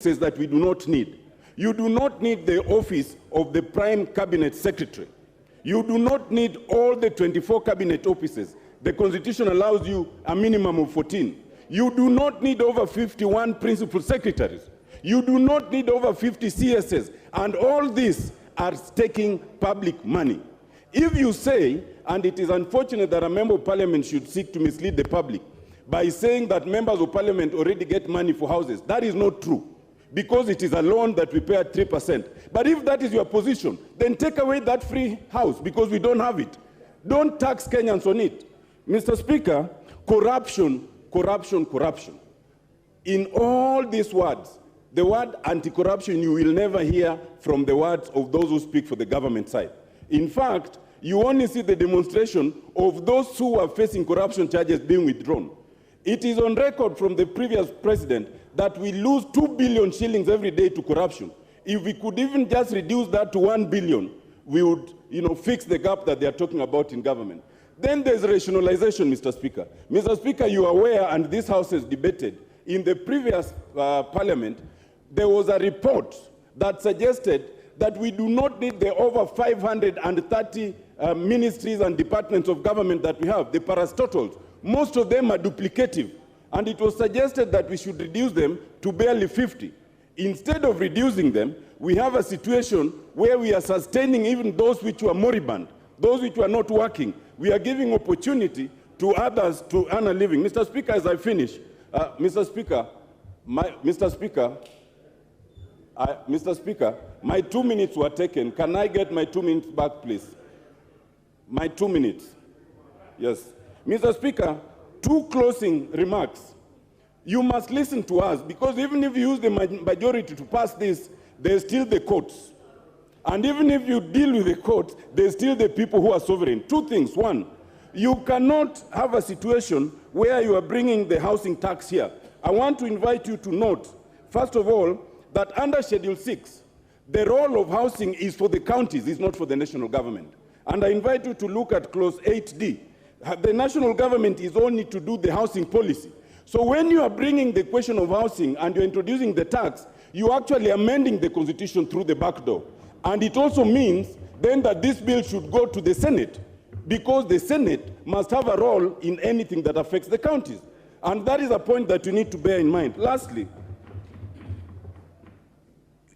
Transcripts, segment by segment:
says that we do not need. You do not need the office of the Prime Cabinet Secretary. You do not need all the 24 cabinet offices. The Constitution allows you a minimum of 14. You do not need over 51 principal secretaries. You do not need over 50 CSs. And all these are taking public money. If you say, and it is unfortunate that a member of parliament should seek to mislead the public by saying that members of parliament already get money for houses, that is not true, because it is a loan that we pay at 3%. But if that is your position, then take away that free house, because we don't have it. Don't tax Kenyans on it. Mr. Speaker, corruption, corruption, corruption. In all these words, the word anti-corruption you will never hear from the words of those who speak for the government side. In fact, you only see the demonstration of those who are facing corruption charges being withdrawn. It is on record from the previous president that we lose 2 billion shillings every day to corruption. If we could even just reduce that to 1 billion, we would, fix the gap that they are talking about in government. Then there's rationalization, Mr. Speaker. Mr. Speaker, you are aware, and this House has debated, in the previous parliament, there was a report that suggested that we do not need the over 530 ministries and departments of government that we have, the parastotals. Most of them are duplicative. And it was suggested that we should reduce them to barely 50. Instead of reducing them, we have a situation where we are sustaining even those which were moribund, those which were not working. We are giving opportunity to others to earn a living. Mr. Speaker, as I finish, Mr. Speaker, my 2 minutes were taken. Can I get my 2 minutes back, please? My 2 minutes. Yes. Mr. Speaker, 2 closing remarks. You must listen to us, because even if you use the majority to pass this, there's still the courts. And even if you deal with the courts, there's still the people who are sovereign. 2 things. 1, you cannot have a situation where you are bringing the housing tax here. I want to invite you to note, first of all, that under Schedule 6, the role of housing is for the counties, it's not for the national government. And I invite you to look at Clause 8D. The national government is only to do the housing policy. So when you are bringing the question of housing and you're introducing the tax, you're actually amending the Constitution through the back door. And it also means then that this bill should go to the Senate, because the Senate must have a role in anything that affects the counties. And that is a point that you need to bear in mind. Lastly,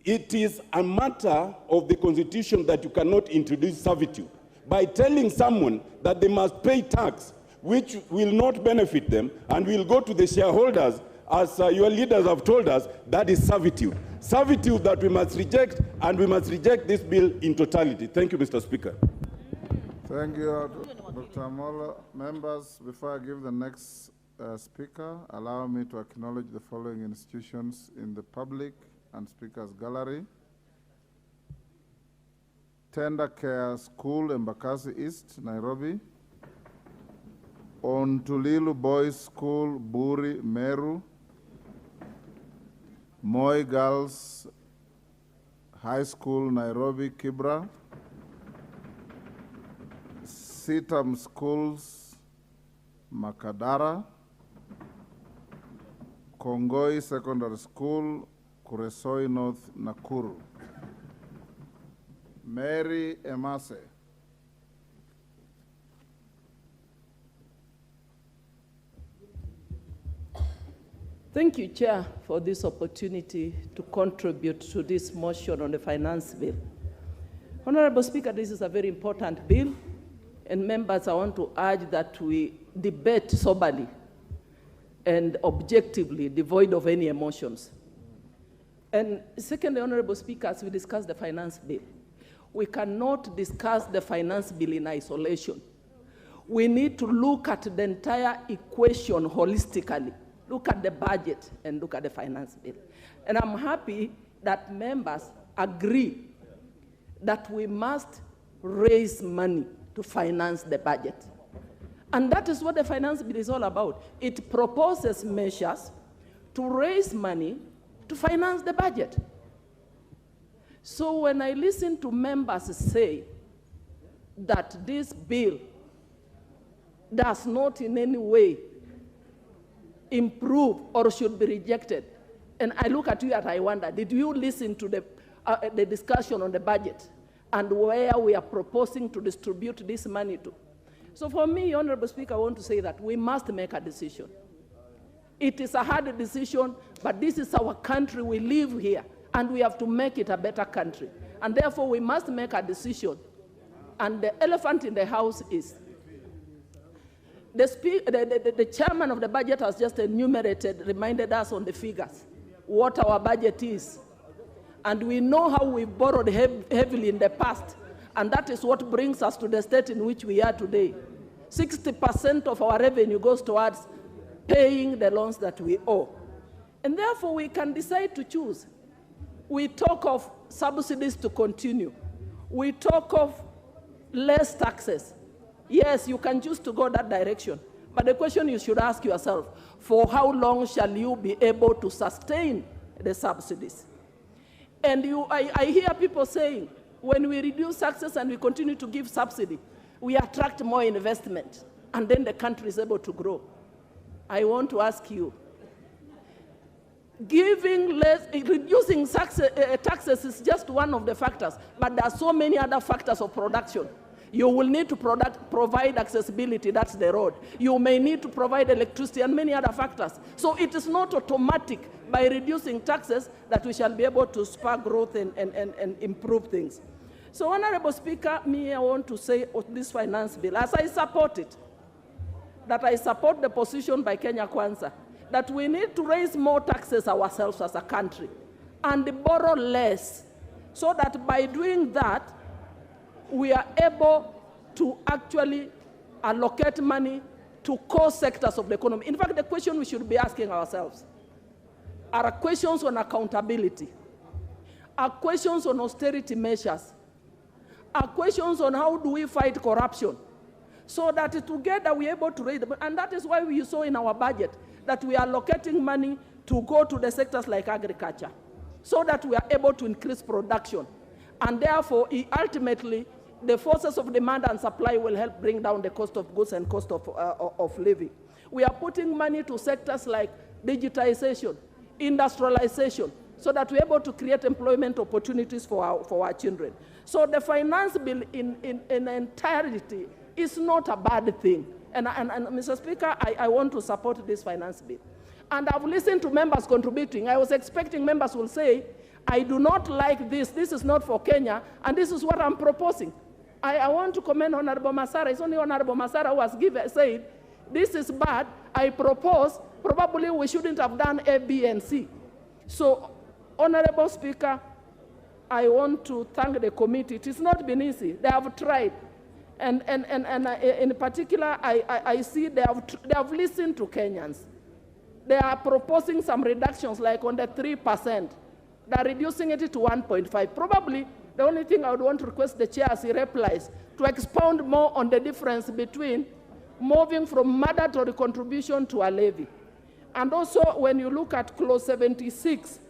it is a matter of the Constitution that you cannot introduce servitude. By telling someone that they must pay tax, which will not benefit them and will go to the shareholders, as your leaders have told us, that is servitude. Servitude that we must reject, and we must reject this bill in totality. Thank you, Mr. Speaker. Thank you, Dr. Amolo. Members, before I give the next speaker, allow me to acknowledge the following institutions in the public and speakers gallery. Tender Care School, Embakasi East, Nairobi. Ontulilu Boys School, Buri, Meru. Moi Girls High School, Nairobi, Kibra. Sitam Schools, Makadara. Kongoi Secondary School, Kuresoi North, Nakuru. Mary Emase. Thank you, Chair, for this opportunity to contribute to this motion on the finance bill. Honorable Speaker, this is a very important bill, and members, I want to urge that we debate soberly and objectively, devoid of any emotions. And secondly, Honorable Speaker, as we discuss the finance bill, we cannot discuss the finance bill in isolation. We need to look at the entire equation holistically. Look at the budget and look at the finance bill. And I'm happy that members agree that we must raise money to finance the budget. And that is what the finance bill is all about. It proposes measures to raise money to finance the budget. So when I listen to members say that this bill does not in any way improve or should be rejected, And I look at you and I wonder, did you listen to the discussion on the budget and where we are proposing to distribute this money to? So for me, Honorable Speaker, I want to say that we must make a decision. It is a hard decision, but this is our country. We live here, and we have to make it a better country. And therefore, we must make a decision. And the elephant in the house is the chairman of the budget has just reminded us on the figures, what our budget is. And we know how we borrowed heavily in the past, and that is what brings us to the state in which we are today. 60% of our revenue goes towards paying the loans that we owe. And therefore, we can decide to choose. We talk of subsidies to continue. We talk of less taxes. Yes, you can choose to go that direction. But the question you should ask yourself, for how long shall you be able to sustain the subsidies? And I hear people saying, when we reduce taxes and we continue to give subsidy, we attract more investment, and then the country is able to grow. I want to ask you, reducing taxes is just one of the factors, but there are so many other factors of production. You will need to provide accessibility, that's the road. You may need to provide electricity and many other factors. So it is not automatic by reducing taxes that we shall be able to spur growth and improve things. So, Honorable Speaker, I want to say on this finance bill, as I support it, that I support the position by Kenya Kwanza, that we need to raise more taxes ourselves as a country and borrow less, so that by doing that, we are able to actually allocate money to core sectors of the economy. In fact, the question we should be asking ourselves are questions on accountability, are questions on austerity measures, are questions on how do we fight corruption, so that together we are able to raise them. And that is why we saw in our budget that we are allocating money to go to the sectors like agriculture, so that we are able to increase production. And therefore, ultimately, the forces of demand and supply will help bring down the cost of goods and cost of living. We are putting money to sectors like digitization, industrialization, so that we're able to create employment opportunities for our children. So the finance bill in entirety is not a bad thing. And Mr. Speaker, I want to support this finance bill. And I've listened to members contributing. I was expecting members will say, I do not like this is not for Kenya, and this is what I'm proposing. I want to commend Honorable Masara. It's only Honorable Masara who has said, this is bad, I propose, probably we shouldn't have done A, B, and C. So, Honorable Speaker, I want to thank the committee. It has not been easy. They have tried. And in particular, I see they have listened to Kenyans. They are proposing some reductions, like on the 3%. They're reducing it to 1.5. Probably the only thing I would want to request the chair as he replies to expound more on the difference between moving from mandatory contribution to a levy. And also, when you look at clause 76,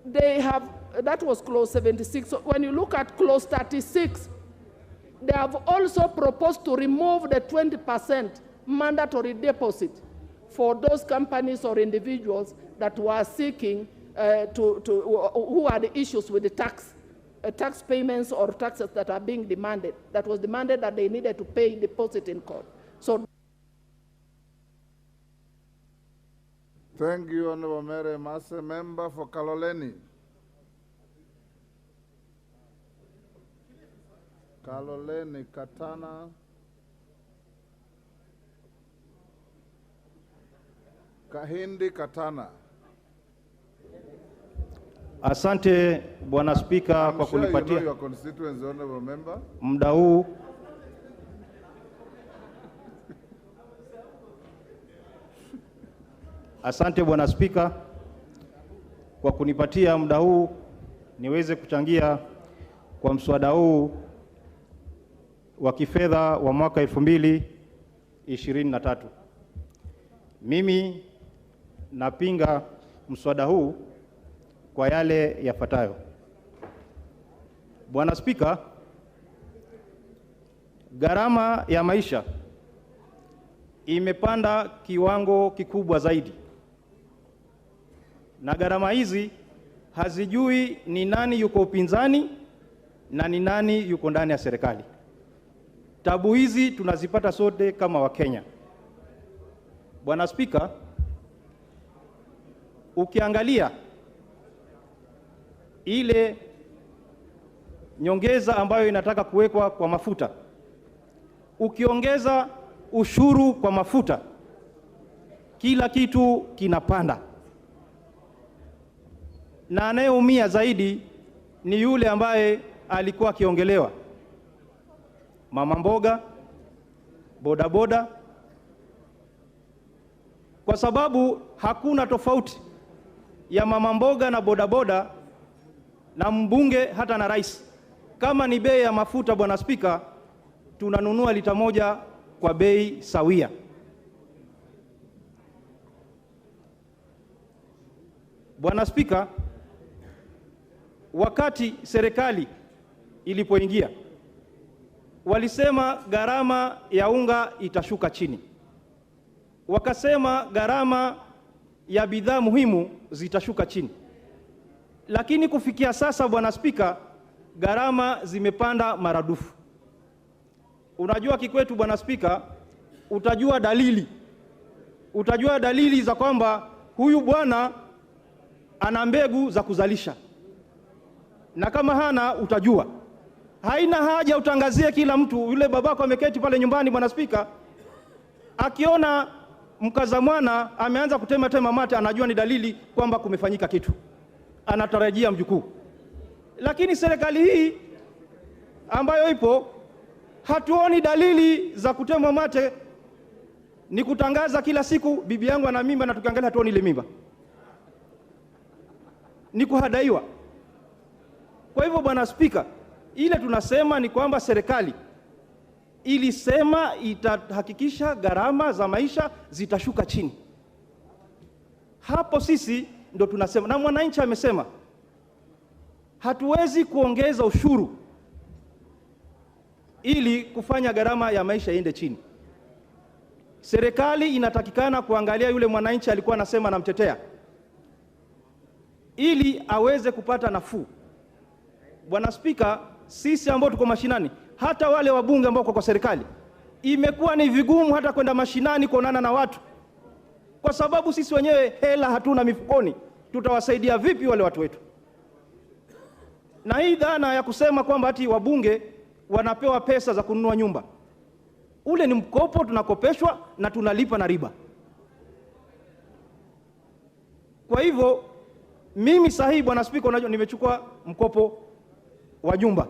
that was clause 76. So when you look at clause 36, they have also proposed to remove the 20% mandatory deposit for those companies or individuals that were seeking who had issues with the tax payments or taxes that are being demanded. That was demanded that they needed to pay deposit in court. So, thank you, Honorable Mary Mase. Member for Kaloleni. Kaloleni, Katana. Kahindi, Katana. Asante Bwana Spika kwa kunipatia muda huu. Asante Bwana Spika kwa kunipatia muda huu niweze kuchangia kwa mswada huu wa kifedha wa mwaka 2023. Mimi napinga mswada huu kwa yale yafuatayo. Bwana Spika, gharama ya maisha imepanda kiwango kikubwa zaidi. na gharama hizi hazijui ni nani yuko upinzani na ni nani yuko ndani ya serikali. Tabu hizi tunazipata sote kama Wakenya. Bwana Spika, ukiangalia ile nyongeza ambayo inataka kuwekwa kwa mafuta, ukiongeza ushuru kwa mafuta, kila kitu kinapanda, na anayeumia zaidi ni yule ambaye alikuwa akiongelewa: mama mboga, bodaboda, kwa sababu hakuna tofauti ya mama mboga na bodaboda na mbunge hata na rais. Kama ni bei ya mafuta, Bwana Spika, tunanunua lita moja kwa bei sawia. Bwana Spika, wakati serikali ilipoingia walisema gharama ya unga itashuka chini, wakasema gharama ya bidhaa muhimu zitashuka chini, lakini kufikia sasa, Bwana Spika, gharama zimepanda maradufu. Unajua kikwetu, Bwana Spika, utajua dalili za kwamba huyu bwana ana mbegu za kuzalisha, na kama hana utajua. Haina haja utangazie kila mtu. Yule babako ameketi pale nyumbani, Bwana Spika, akiona mkaza mwana ameanza kutema mate, anajua ni dalili kwamba kumefanyika kitu, anatarajia mjukuu. Lakini serikali hii ambayo ipo, hatuoni dalili za kutema mate, ni kutangaza kila siku bibi yangu ana mimba, na tukiangalia hatuoni ile mimba, ni kuhadaiwa. Kwa hivyo, Bwana Spika, ile tunasema ni kwamba serikali ilisema itahakikisha gharama za maisha zitashuka chini. Hapo sisi ndo tunasema, na mwananchi amesema hatuwezi kuongeza ushuru ili kufanya gharama ya maisha iende chini. Serikali inatakikana kuangalia yule mwananchi alikuwa anasema anamtetea, ili aweze kupata nafuu. Bwana Spika, sisi ambao tuko mashinani, hata wale wabunge ambao kwa serikali, imekuwa ni vigumu hata kwenda mashinani kuonana na watu, kwa sababu sisi wenyewe hela hatuna mifukoni. Tutawasaidia vipi wale watu wetu? Na hii dhana ya kusema kwamba ati wabunge wanapewa pesa za kununua nyumba, ule ni mkopo, tunakopeshwa na tunalipa na riba. Kwa hivyo mimi sahihi, Bwana Spika, unajua nimechukua mkopo wa nyumba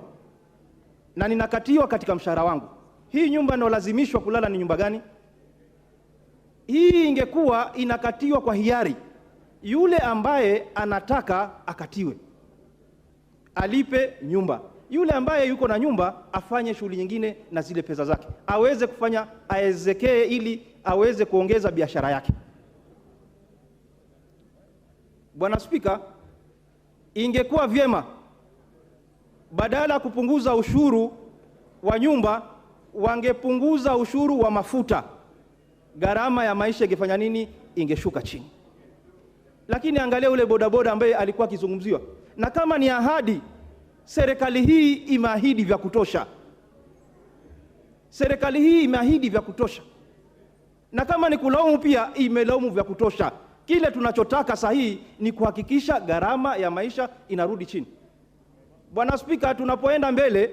na ninakatiwa katika mshahara wangu. Hii nyumba ninalazimishwa kulala ni nyumba gani? Hii ingekuwa inakatiwa kwa hiari, yule ambaye anataka akatiwe, alipe nyumba. Yule ambaye yuko na nyumba afanye shughuli nyingine na zile pesa zake, aweze kufanya, aezekee ili aweze kuongeza biashara yake. Bwana Spika, ingekuwa vyema badala ya kupunguza ushuru wa nyumba, wangepunguza ushuru wa mafuta. Gharama ya maisha ingefanya nini? Ingeshuka chini. Lakini angalia ule bodaboda ambaye alikuwa akizungumziwa, na kama ni ahadi, serikali hii imeahidi vya kutosha. Serikali hii imeahidi vya kutosha, na kama ni kulaumu pia imelaumu vya kutosha. Kile tunachotaka sahihi ni kuhakikisha gharama ya maisha inarudi chini. Bwana Spika, tunapoenda mbele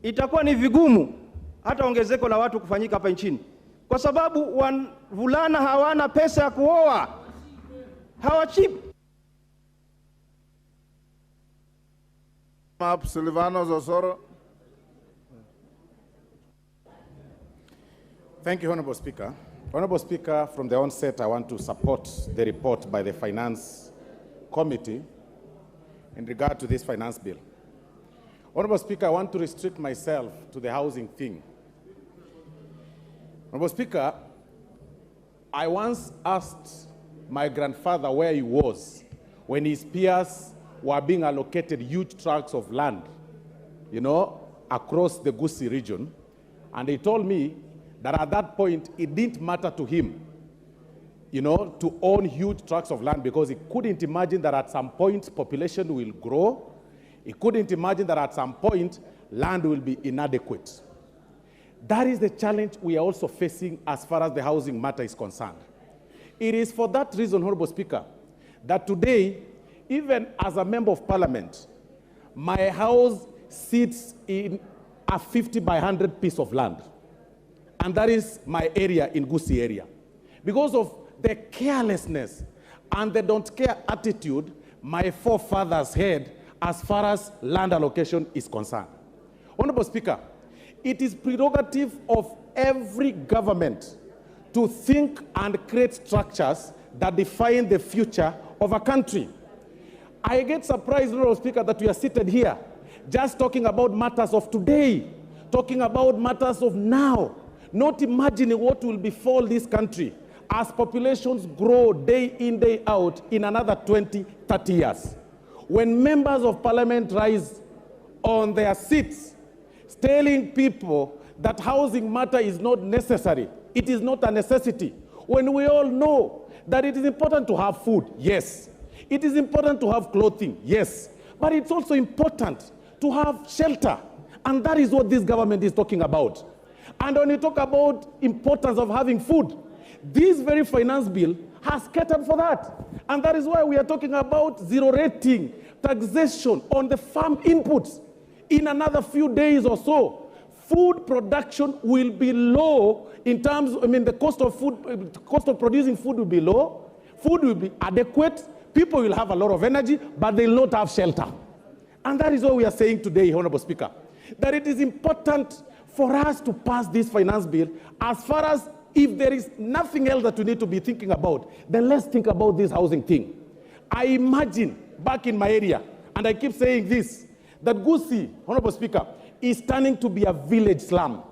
itakuwa ni vigumu hata ongezeko la watu kufanyika hapa nchini, kwa sababu wavulana hawana pesa ya kuoa, hawachip. Silvano Zosoro. Thank you, Honorable Speaker. Honorable Speaker, from the onset, I want to support the report by the Finance Committee in regard to this finance bill. Honorable Speaker, I want to restrict myself to the housing thing. Honorable Speaker, I once asked my grandfather where he was when his peers were being allocated huge tracts of land, across the Gusii region. And he told me that at that point, it didn't matter to him to own huge tracts of land because he couldn't imagine that at some point population will grow. He couldn't imagine that at some point land will be inadequate. That is the challenge we are also facing as far as the housing matter is concerned. It is for that reason, Honorable Speaker, that today, even as a member of parliament, my house sits in a 50 by 100 piece of land. And that is my area in Gusii area. Because of the carelessness and the don't care attitude my forefathers had as far as land allocation is concerned. Honorable Speaker, it is prerogative of every government to think and create structures that define the future of a country. I get surprised, Honorable Speaker, that we are seated here just talking about matters of today, talking about matters of now, not imagining what will befall this country as populations grow day in, day out in another 20, 30 years. When members of parliament rise on their seats, telling people that housing matter is not necessary, it is not a necessity, when we all know that it is important to have food, yes. It is important to have clothing, yes. But it's also important to have shelter. And that is what this government is talking about. And when you talk about importance of having food, this very finance bill has catered for that. And that is why we are talking about zero rating, taxation on the farm inputs. In another few days or so, food production will be low in terms, the cost of food, cost of producing food will be low, food will be adequate, people will have a lot of energy, but they will not have shelter. And that is what we are saying today, Honorable Speaker, that it is important for us to pass this finance bill as far as if there is nothing else that we need to be thinking about, then let's think about this housing thing. I imagine back in my area, and I keep saying this, that Gusii, Honorable Speaker, is turning to be a village slum.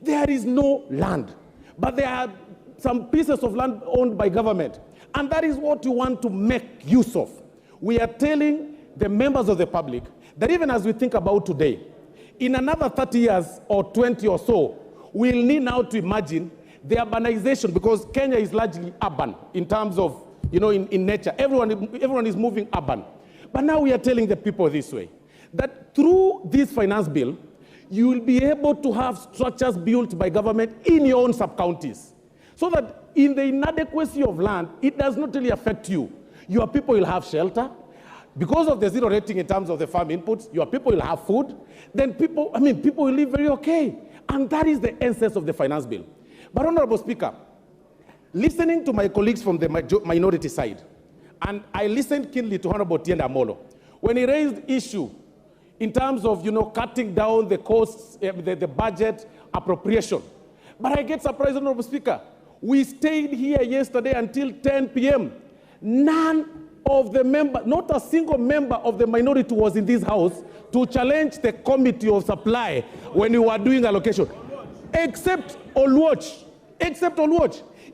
There is no land, but there are some pieces of land owned by government, and that is what we want to make use of. We are telling the members of the public that even as we think about today, in another 30 years or 20 or so, we'll need now to imagine the urbanization, because Kenya is largely urban in terms of, in nature. Everyone is moving urban. But now we are telling the people this way, that through this finance bill, you will be able to have structures built by government in your own sub-counties, so that in the inadequacy of land, it does not really affect you. Your people will have shelter. Because of the zero rating in terms of the farm inputs, your people will have food. Then people will live very okay. And that is the essence of the finance bill. But Honorable Speaker, listening to my colleagues from the minority side, and I listened keenly to Honorable Otiende Amollo, when he raised issue in terms of, cutting down the costs, the budget appropriation. But I get surprised, Honorable Speaker. We stayed here yesterday until 10 p.m. None of the members, not a single member of the minority was in this house to challenge the Committee of Supply when we were doing allocation, except Oluoch.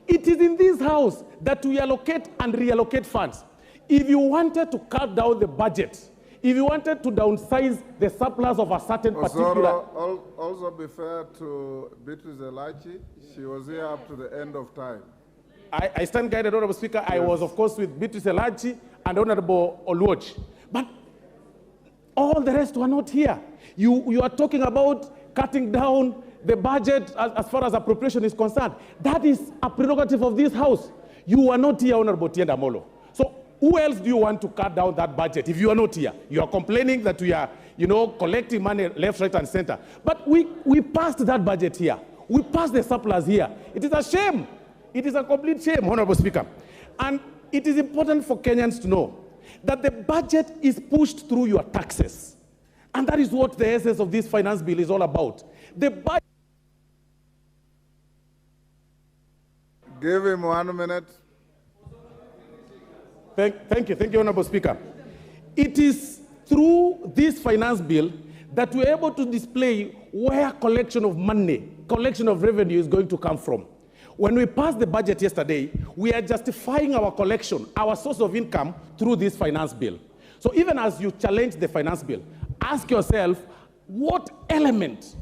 It is in this house that we allocate and reallocate funds. If you wanted to cut down the budget, if you wanted to downsize the surplus of a certain particular... Also be fair to Beatrice Elachi, she was here up to the end of time. I stand guided, Honorable Speaker. Yes. I was, of course, with Beatrice Elachi and Honorable Oluoch. But all the rest were not here. You are talking about cutting down the budget as far as appropriation is concerned. That is a prerogative of this House. You are not here, Honorable Otiende Amollo. So who else do you want to cut down that budget if you are not here? You are complaining that we are, collecting money left, right, and center. But we passed that budget here. We passed the surplus here. It is a shame. It is a complete shame, Honorable Speaker. And it is important for Kenyans to know that the budget is pushed through your taxes. And that is what the essence of this finance bill is all about. The budget... Give him 1 minute. Thank you, Honorable Speaker. It is through this finance bill that we're able to display where collection of money, collection of revenue is going to come from. When we passed the budget yesterday, we are justifying our collection, our source of income through this finance bill. So even as you challenge the finance bill, ask yourself, what element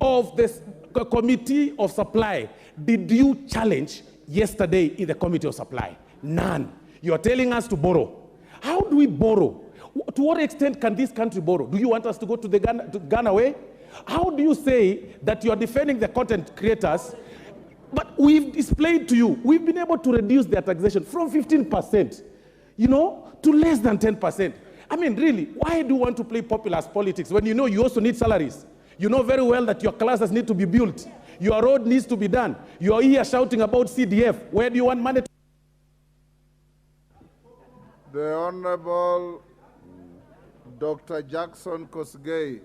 of this Committee of Supply did you challenge yesterday in the Committee of Supply? None. You are telling us to borrow. How do we borrow? To what extent can this country borrow? Do you want us to go to Ghana way? How do you say that you are defending the content creators? But we've displayed to you, we've been able to reduce their taxation from 15%, to less than 10%. I mean, really, why do you want to play populist politics when you know you also need salaries? You know very well that your classes need to be built. Your road needs to be done. You are here shouting about CDF. Where do you want money to? The Honorable Dr. Jackson Kosgei.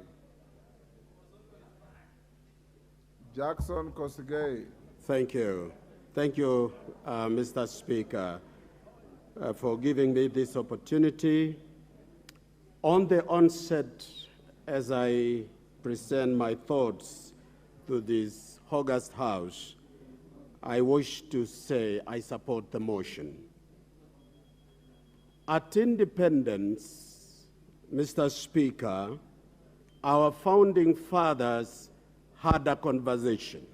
Jackson Kosgei. Thank you. Thank you, Mr. Speaker, for giving me this opportunity. On the onset, as I present my thoughts to this august House, I wish to say I support the motion. At independence, Mr. Speaker, our founding fathers had a conversation.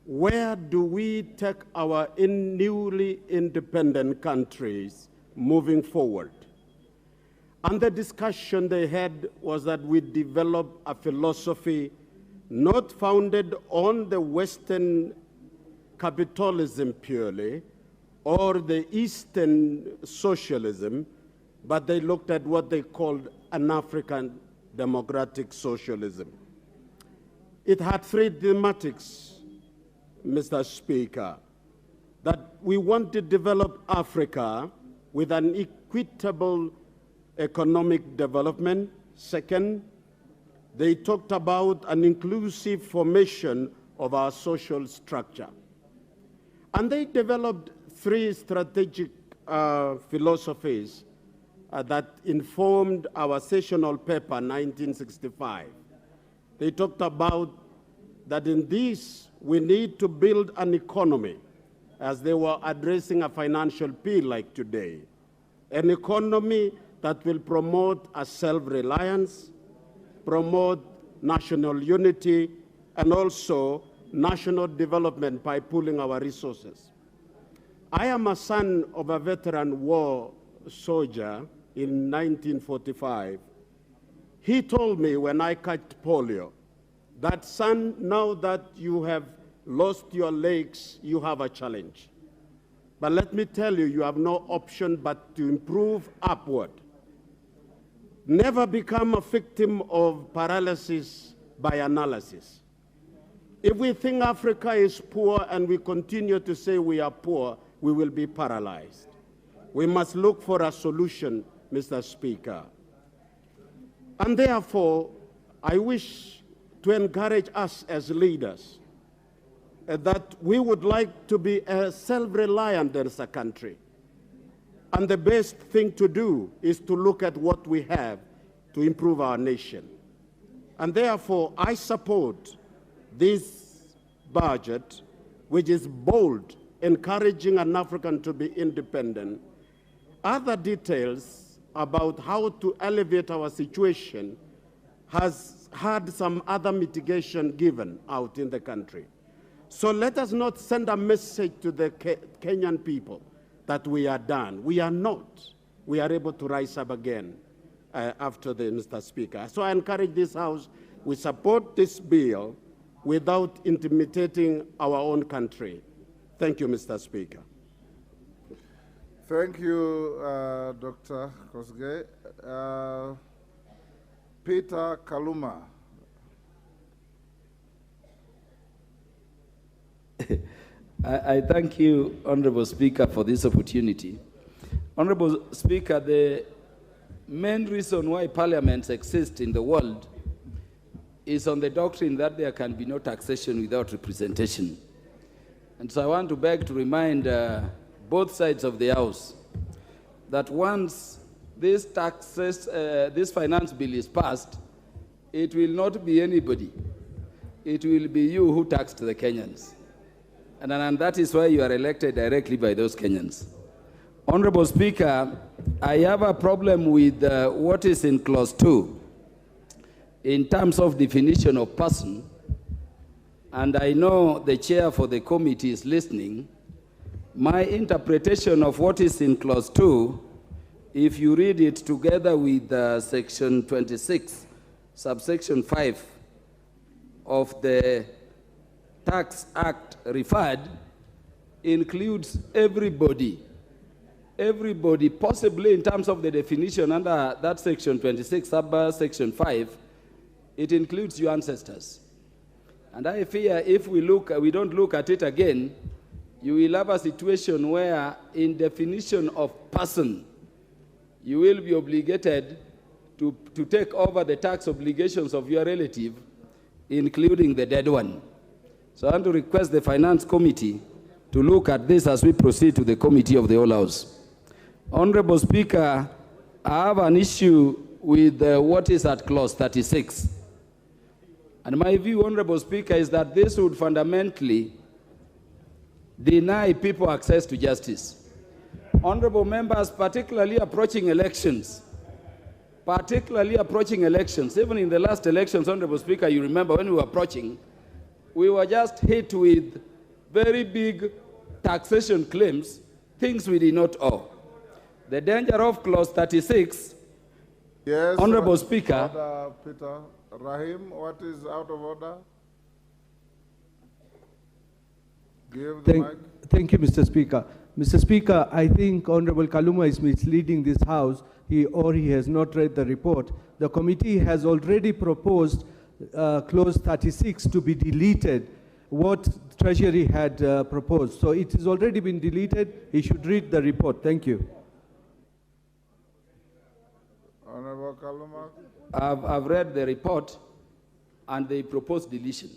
Where do we take our newly independent countries moving forward? And the discussion they had was that we develop a philosophy not founded on the Western capitalism purely, or the Eastern socialism, but they looked at what they called an African democratic socialism. It had three thematics, Mr. Speaker, that we want to develop Africa with an equitable economic development. Second, they talked about an inclusive formation of our social structure. And they developed three strategic philosophies that informed our sessional paper, 1965. They talked about that in this, we need to build an economy, as they were addressing a financial bill like today, an economy that will promote a self-reliance, promote national unity, and also national development by pooling our resources. I am a son of a veteran war soldier in 1945. He told me when I caught polio that, son, now that you have lost your legs, you have a challenge. But let me tell you, you have no option but to improve upward. Never become a victim of paralysis by analysis. If we think Africa is poor and we continue to say we are poor, we will be paralyzed. We must look for a solution, Mr. Speaker. And therefore, I wish to encourage us as leaders that we would like to be self-reliant as a country. And the best thing to do is to look at what we have to improve our nation. And therefore, I support this budget, which is bold, encouraging an African to be independent. Other details about how to elevate our situation has had some other mitigation given out in the country. So let us not send a message to the Kenyan people that we are done. We are not. We are able to rise up again after the Mr. Speaker. So I encourage this House, we support this bill without intimidating our own country. Thank you, Mr. Speaker. Thank you, Dr. Kosgei. Peter Kaluma. I thank you, Honorable Speaker, for this opportunity. Honorable Speaker, the main reason why parliaments exist in the world is on the doctrine that there can be no taxation without representation. And so I want to beg to remind both sides of the House that once this finance bill is passed, it will not be anybody. It will be you who taxed the Kenyans. And that is why you are elected directly by those Kenyans. Honorable Speaker, I have a problem with what is in clause 2 in terms of definition of person. and I know the chair for the committee is listening, my interpretation of what is in clause 2, if you read it together with section 26, subsection 5 of the Tax Act referred, includes everybody. Everybody, possibly in terms of the definition under that section 26, section 5, it includes your ancestors. And I fear if we don't look at it again, you will have a situation where in definition of person, you will be obligated to take over the tax obligations of your relative, including the dead one. So I want to request the Finance Committee to look at this as we proceed to the Committee of the Whole House. Honorable Speaker, I have an issue with what is at clause 36. And my view, Honorable Speaker, is that this would fundamentally deny people access to justice. Honorable members, particularly approaching elections, even in the last elections, Honorable Speaker, you remember when we were approaching, we were just hit with very big taxation claims, things we did not owe. The danger of clause 36, Yes, Honorable Speaker. Order, Peter. Rahim, what is out of order? Give the mic. Thank you, Mr. Speaker. Mr. Speaker, I think Honorable Kaluma is misleading this House, he has not read the report. The committee has already proposed clause 36 to be deleted, what Treasury had proposed. So it has already been deleted. He should read the report. Thank you. Honorable Kaluma. I've read the report and they propose deletion.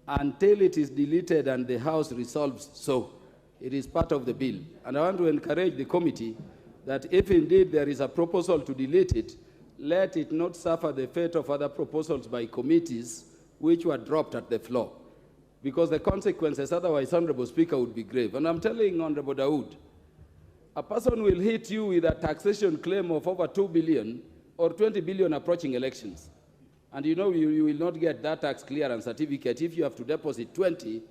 Until it is deleted and the House resolves so, it is part of the bill. And I want to encourage the committee that if indeed there is a proposal to delete it, let it not suffer the fate of other proposals by committees which were dropped at the floor. Because the consequences otherwise, Honorable Speaker, would be grave. And I'm telling Honorable Dawood, a person will hit you with a taxation claim of over 2 billion or 20 billion approaching elections. And you know you will not get that tax clearance certificate if you have to deposit 20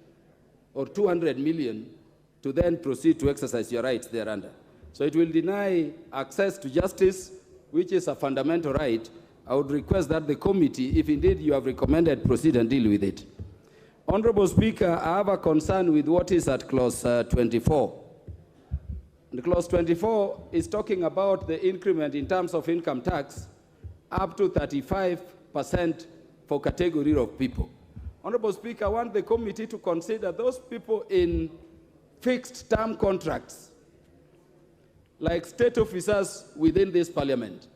or 200 million to then proceed to exercise your rights thereunder. So it will deny access to justice, which is a fundamental right. I would request that the committee, if indeed you have recommended, proceed and deal with it. Honorable Speaker, I have a concern with what is at clause 24. And clause 24 is talking about the increment in terms of income tax up to 35% for category of people. Honorable Speaker, I want the committee to consider those people in fixed term contracts, like state officers within this parliament.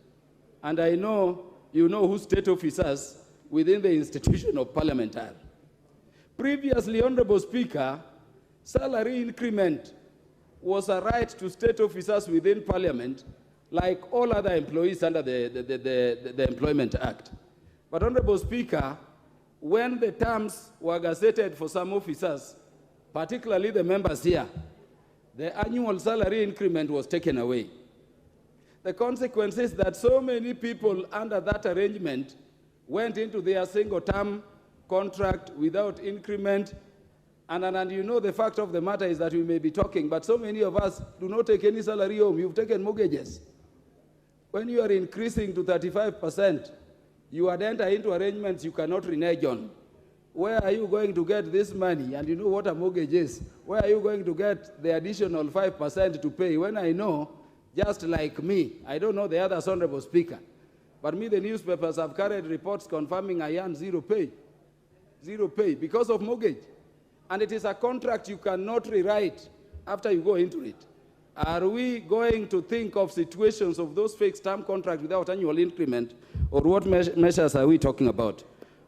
And I know you know who state officers within the institution of parliament are. Previously, Honorable Speaker, salary increment was a right to state officers within parliament, like all other employees under the Employment Act. But Honorable Speaker, when the terms were gazetted for some officers, particularly the members here, the annual salary increment was taken away. The consequence is that so many people under that arrangement went into their single-term contract without increment. And you know the fact of the matter is that we may be talking, but so many of us do not take any salary home. You've taken mortgages. When you are increasing to 35%, you would enter into arrangements you cannot renege on. Where are you going to get this money? And you know what a mortgage is. Where are you going to get the additional 5% to pay? When I know, just like me, I don't know the others, Honorable Speaker, but me, the newspapers have carried reports confirming I earn zero pay because of mortgage. And it is a contract you cannot rewrite after you go into it. Are we going to think of situations of those fixed term contracts without annual increment, or what measures are we talking about?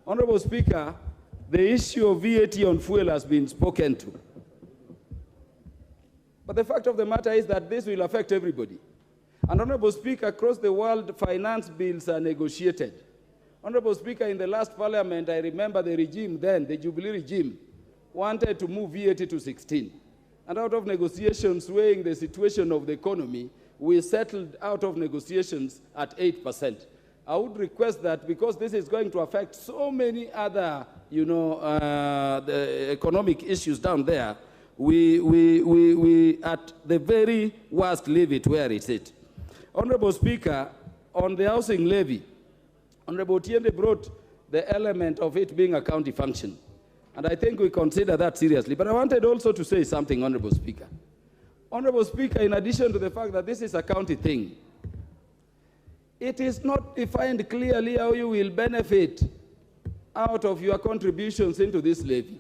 Honorable Speaker, the issue of VAT on fuel has been spoken to. But the fact of the matter is that this will affect everybody. And Honorable Speaker, across the world, finance bills are negotiated. Honorable Speaker, in the last parliament, I remember the regime then, the Jubilee regime, wanted to move VAT to 16. And out of negotiations weighing the situation of the economy, we settled out of negotiations at 8%. I would request that because this is going to affect so many other the economic issues down there, we at the very worst leave it where it is. Honorable Speaker, on the housing levy, Honorable Tiende brought the element of it being a county function. And I think we consider that seriously. But I wanted also to say something, Honorable Speaker. Honorable Speaker, in addition to the fact that this is a county thing, it is not defined clearly how you will benefit out of your contributions into this levy.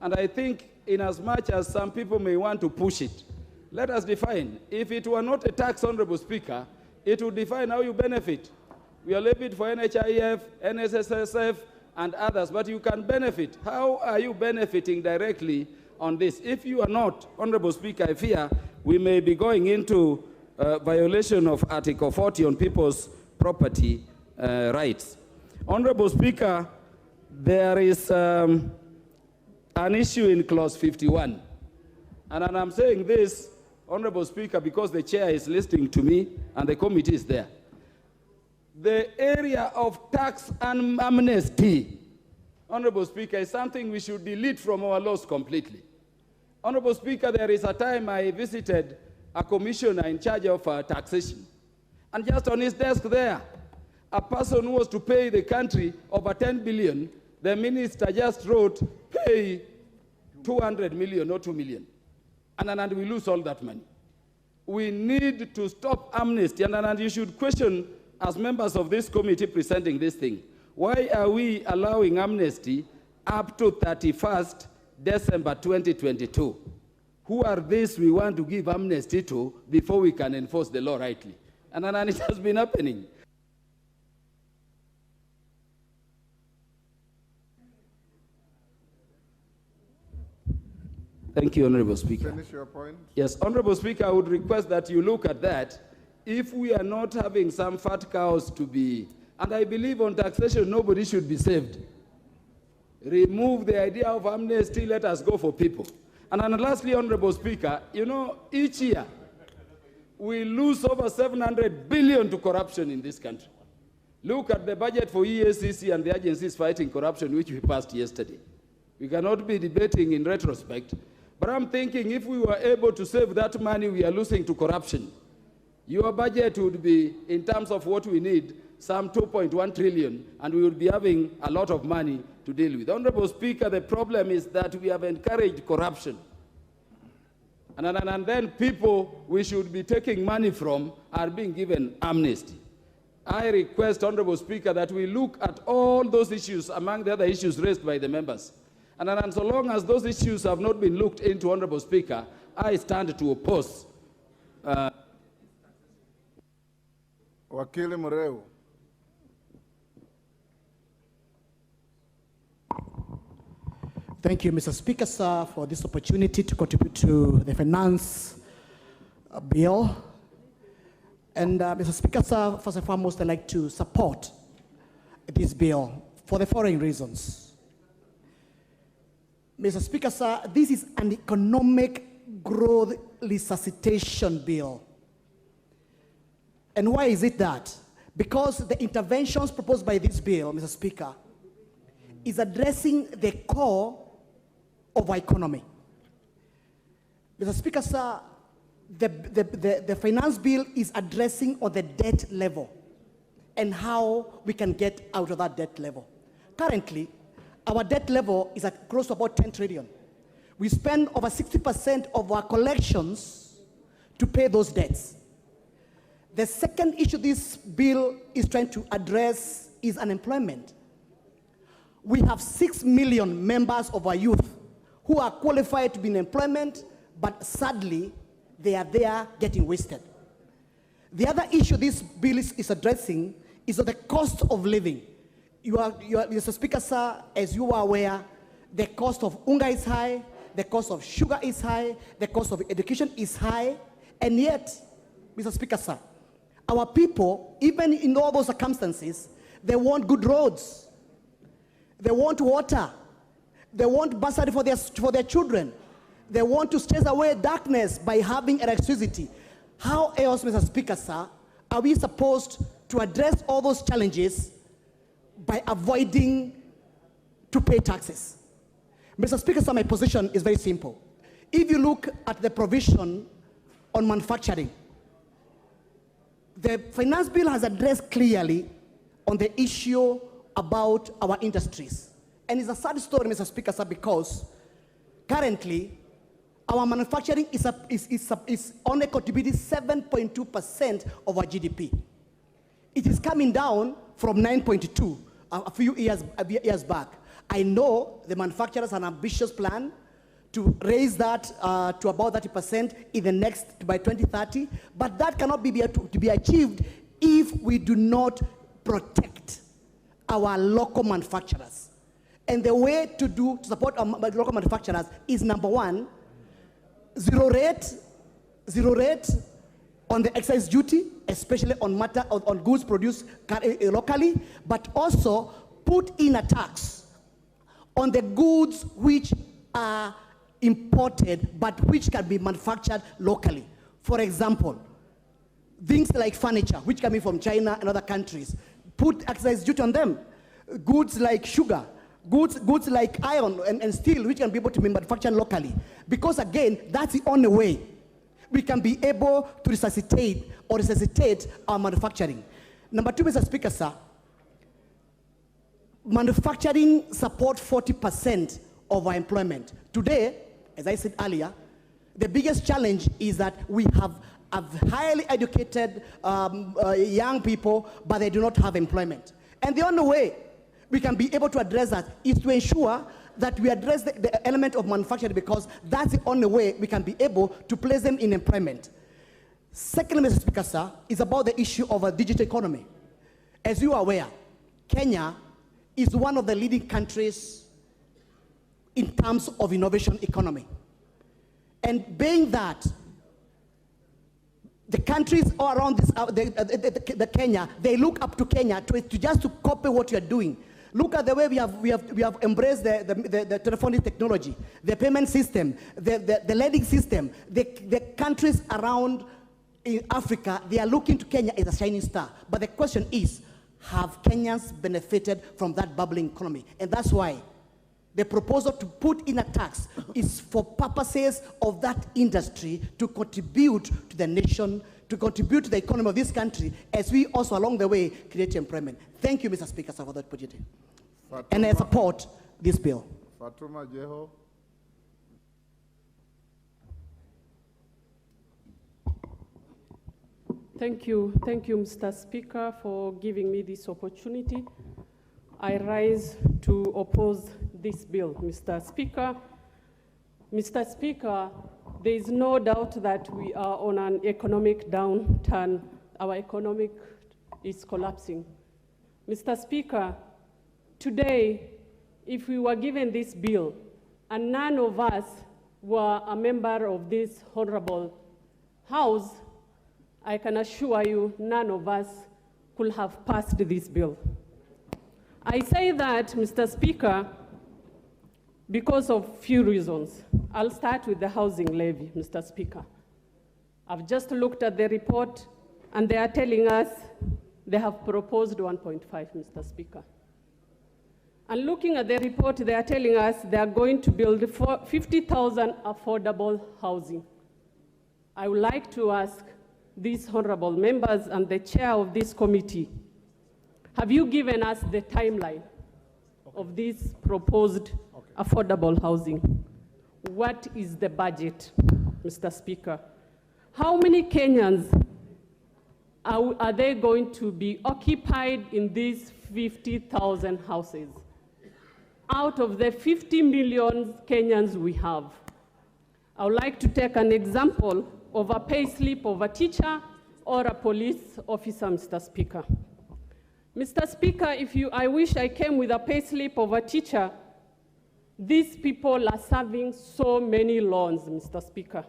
And I think in as much as some people may want to push it, let us define. If it were not a tax, Honorable Speaker, it would define how you benefit. We are levied for NHIF, NSSF, and others, but you can benefit. How are you benefiting directly on this? If you are not, Honorable Speaker, I fear we may be going into violation of Article 40 on people's property rights. Honorable Speaker, there is an issue in clause 51. And I'm saying this, Honorable Speaker, because the chair is listening to me and the committee is there. The area of tax and amnesty, Honorable Speaker, is something we should delete from our laws completely. Honorable Speaker, there is a time I visited a commissioner in charge of taxation. And just on his desk there, a person who was to pay the country over 10 billion, the minister just wrote, pay 200 million or 2 million. And we lose all that money. We need to stop amnesty, and you should question, as members of this committee presenting this thing, why are we allowing amnesty up to 31st December 2022? Who are these we want to give amnesty to before we can enforce the law rightly? And it has been happening. Thank you, Honorable Speaker. Finish your point. Yes, Honorable Speaker, I would request that you look at that. If we are not having some fat cows to be, and I believe on taxation, nobody should be saved. Remove the idea of amnesty, let us go for people. And then lastly, Honorable Speaker, each year, we lose over 700 billion to corruption in this country. Look at the budget for EACC and the agencies fighting corruption, which we passed yesterday. We cannot be debating in retrospect, but I'm thinking if we were able to save that money we are losing to corruption, your budget would be, in terms of what we need, some 2.1 trillion, and we would be having a lot of money to deal with. Honorable Speaker, the problem is that we have encouraged corruption. And then people we should be taking money from are being given amnesty. I request, Honorable Speaker, that we look at all those issues among the other issues raised by the members. And so long as those issues have not been looked into, Honorable Speaker, I stand to oppose. Wakili Mureu. Thank you, Mr. Speaker, sir, for this opportunity to contribute to the finance bill. And Mr. Speaker, sir, first and foremost, I'd like to support this bill for the following reasons. Mr. Speaker, sir, this is an economic growth resuscitation bill. And why is it that? Because the interventions proposed by this bill, Mr. Speaker, is addressing the core of our economy. Mr. Speaker, sir, the finance bill is addressing on the debt level and how we can get out of that debt level. Currently, our debt level is at close to about 10 trillion. We spend over 60% of our collections to pay those debts. The second issue this bill is trying to address is unemployment. We have 6 million members of our youth who are qualified to be in employment, but sadly, they are there getting wasted. The other issue this bill is addressing is the cost of living. Mr. Speaker, sir, as you are aware, the cost of unga is high, the cost of sugar is high, the cost of education is high, and yet, Mr. Speaker, sir, our people, even in all those circumstances, they want good roads, they want water, they want bursary for their children, they want to chase away darkness by having electricity. How else, Mr. Speaker, sir, are we supposed to address all those challenges by avoiding to pay taxes. Mr. Speaker, so my position is very simple. If you look at the provision on manufacturing, the finance bill has addressed clearly on the issue about our industries. And it's a sad story, Mr. Speaker, sir, because currently our manufacturing is only contributing 7.2% of our GDP. It is coming down from 9.2 a few years back. I know the manufacturers have an ambitious plan to raise that to about 30% in the next, by 2030, but that cannot be achieved if we do not protect our local manufacturers. And the way to support our local manufacturers is, number one, zero rate on the excise duty, especially on goods produced locally, but also put in a tax on the goods which are imported but which can be manufactured locally. For example, things like furniture, which come in from China and other countries, put excise duty on them. Goods like sugar, goods like iron and steel, which can be able to be manufactured locally. Because again, that's the only way we can be able to resuscitate our manufacturing. Number two, Mr. Speaker, sir, manufacturing supports 40% of our employment. Today, as I said earlier, the biggest challenge is that we have highly educated young people, but they do not have employment. And the only way we can be able to address that is to ensure that we address the element of manufacturing, because that's the only way we can be able to place them in employment. Secondly, Mr. Speaker, sir, is about the issue of a digital economy. As you are aware, Kenya is one of the leading countries in terms of innovation economy. And being that the countries all around this, the Kenya, they look up to Kenya to just to copy what you are doing. Look at the way we have embraced the telephonic technology, the payment system, the lending system. The countries around in Africa, they are looking to Kenya as a shining star. But the question is, have Kenyans benefited from that bubbling economy? And that's why the proposal to put in a tax is for purposes of that industry to contribute to the nation, to contribute to the economy of this country, as we also along the way create employment. Thank you, Mr. Speaker, for that opportunity. And I support this bill. Fatuma Jeho. Thank you, Mr. Speaker, for giving me this opportunity. I rise to oppose this bill, Mr. Speaker. Mr. Speaker, there is no doubt that we are on an economic downturn. Our economic is collapsing. Mr. Speaker, today, if we were given this bill and none of us were a member of this honorable House, I can assure you none of us could have passed this bill. I say that, Mr. Speaker, because of few reasons. I'll start with the housing levy, Mr. Speaker. I've just looked at the report, and they are telling us they have proposed 1.5, Mr. Speaker. And looking at the report, they are telling us they are going to build 50,000 affordable housing. I would like to ask these honorable members and the chair of this committee, have you given us the timeline of this proposed affordable housing? What is the budget, Mr. Speaker? How many Kenyans are they going to be occupied in these 50,000 houses? Out of the 50 million Kenyans we have, I would like to take an example of a pay slip of a teacher or a police officer, Mr. Speaker. Mr. Speaker, I wish I came with a pay slip of a teacher. These people are serving so many loans, Mr. Speaker.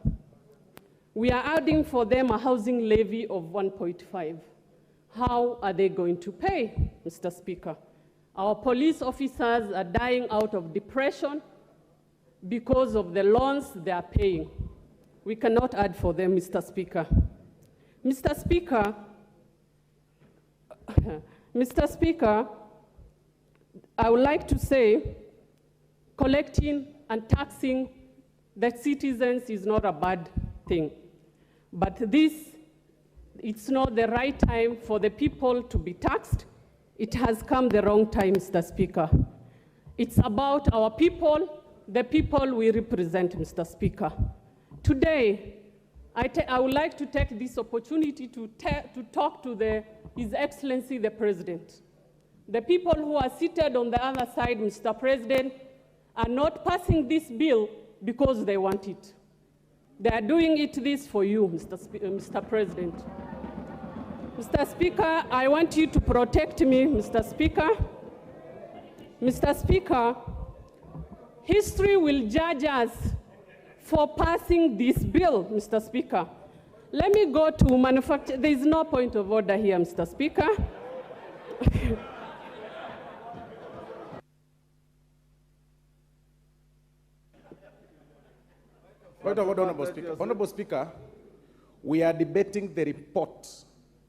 We are adding for them a housing levy of 1.5. How are they going to pay, Mr. Speaker? Our police officers are dying out of depression because of the loans they are paying. We cannot add for them, Mr. Speaker. Mr. Speaker, Mr. Speaker, I would like to say collecting and taxing the citizens is not a bad thing. But it's not the right time for the people to be taxed. It has come the wrong time, Mr. Speaker. It's about our people, the people we represent, Mr. Speaker. Today, I would like to take this opportunity to talk to His Excellency the President. The people who are seated on the other side, Mr. President, are not passing this bill because they want it. They are doing this for you, Mr. President. Mr. Speaker, I want you to protect me, Mr. Speaker. Mr. Speaker, history will judge us for passing this bill, Mr. Speaker. Let me go to manufacture. There is no point of order here, Mr. Speaker. Point of order, Honorable Speaker. Honorable Speaker, we are debating the report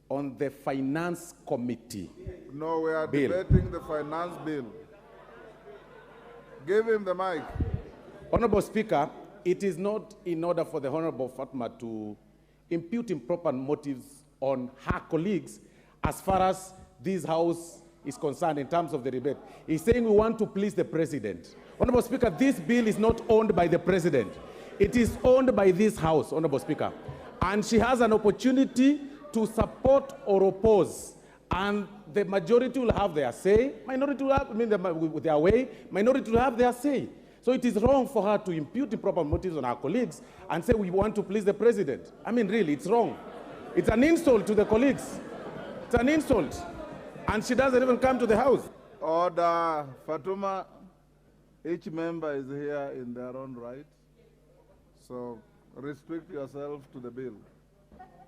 on the Finance Committee. No, we are bill. debating the finance bill. Give him the mic. Honorable Speaker, it is not in order for the Honorable Fatma to impute improper motives on her colleagues as far as this House is concerned in terms of the debate. He's saying we want to please the President. Honorable Speaker, this bill is not owned by the President. It is owned by this House, Honorable Speaker. And she has an opportunity to support or oppose. And the majority will have their say, minority will have their way, minority will have their say. So it is wrong for her to impute improper motives on our colleagues and say we want to please the President. I mean, really, it's wrong. It's an insult to the colleagues. It's an insult. And she doesn't even come to the House. Order. Fatuma, each member is here in their own right. So restrict yourself to the bill.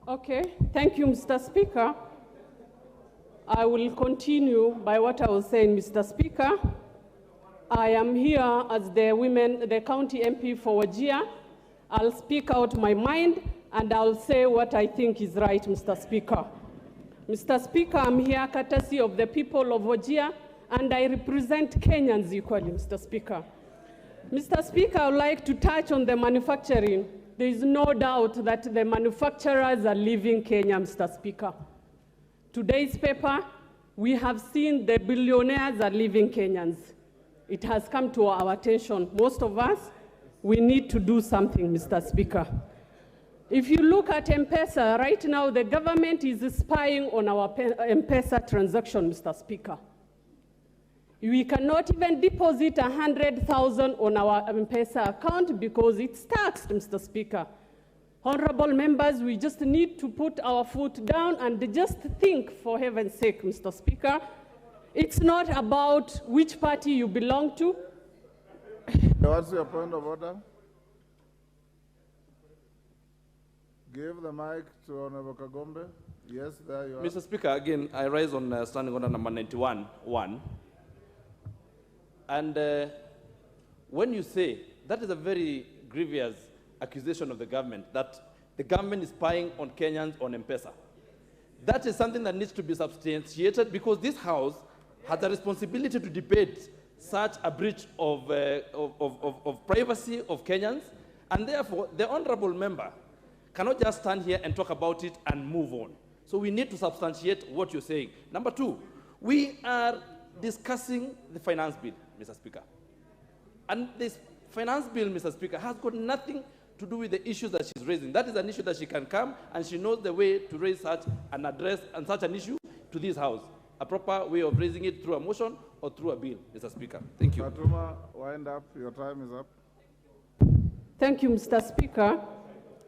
Okay, thank you, Mr. Speaker. I will continue by what I was saying, Mr. Speaker. I am here as the county MP for Wajir. I'll speak out my mind and I'll say what I think is right, Mr. Speaker. Mr. Speaker, I'm here courtesy of the people of Wajir and I represent Kenyans equally, Mr. Speaker. Mr. Speaker, I would like to touch on the manufacturing. There is no doubt that the manufacturers are leaving Kenya, Mr. Speaker. Today's paper, we have seen the billionaires are leaving Kenyans. It has come to our attention. Most of us, we need to do something, Mr. Speaker. If you look at M-Pesa, right now the government is spying on our M-Pesa transaction, Mr. Speaker. We cannot even deposit 100,000 on our M-Pesa account because it's taxed, Mr. Speaker. Honorable members, we just need to put our foot down and just think, for heaven's sake, Mr. Speaker. It's not about which party you belong to. What's your point of order? Give the mic to Honorable Kagombe. Yes, there you are. Mr. Speaker, again, I rise on standing order number 91-1. And when you say, that is a very grievous accusation of the government, that the government is spying on Kenyans on M-Pesa. That is something that needs to be substantiated because this House has a responsibility to debate such a breach of privacy of Kenyans, and therefore the honorable member cannot just stand here and talk about it and move on. So we need to substantiate what you're saying. Number two, we are discussing the finance bill, Mr. Speaker. And this finance bill, Mr. Speaker, has got nothing to do with the issues that she's raising. That is an issue that she can come and she knows the way to raise such an address and such an issue to this House. A proper way of raising it through a motion or through a bill, Mr. Speaker. Thank you. Fatuma, wind up. Your time is up. Thank you, Mr. Speaker.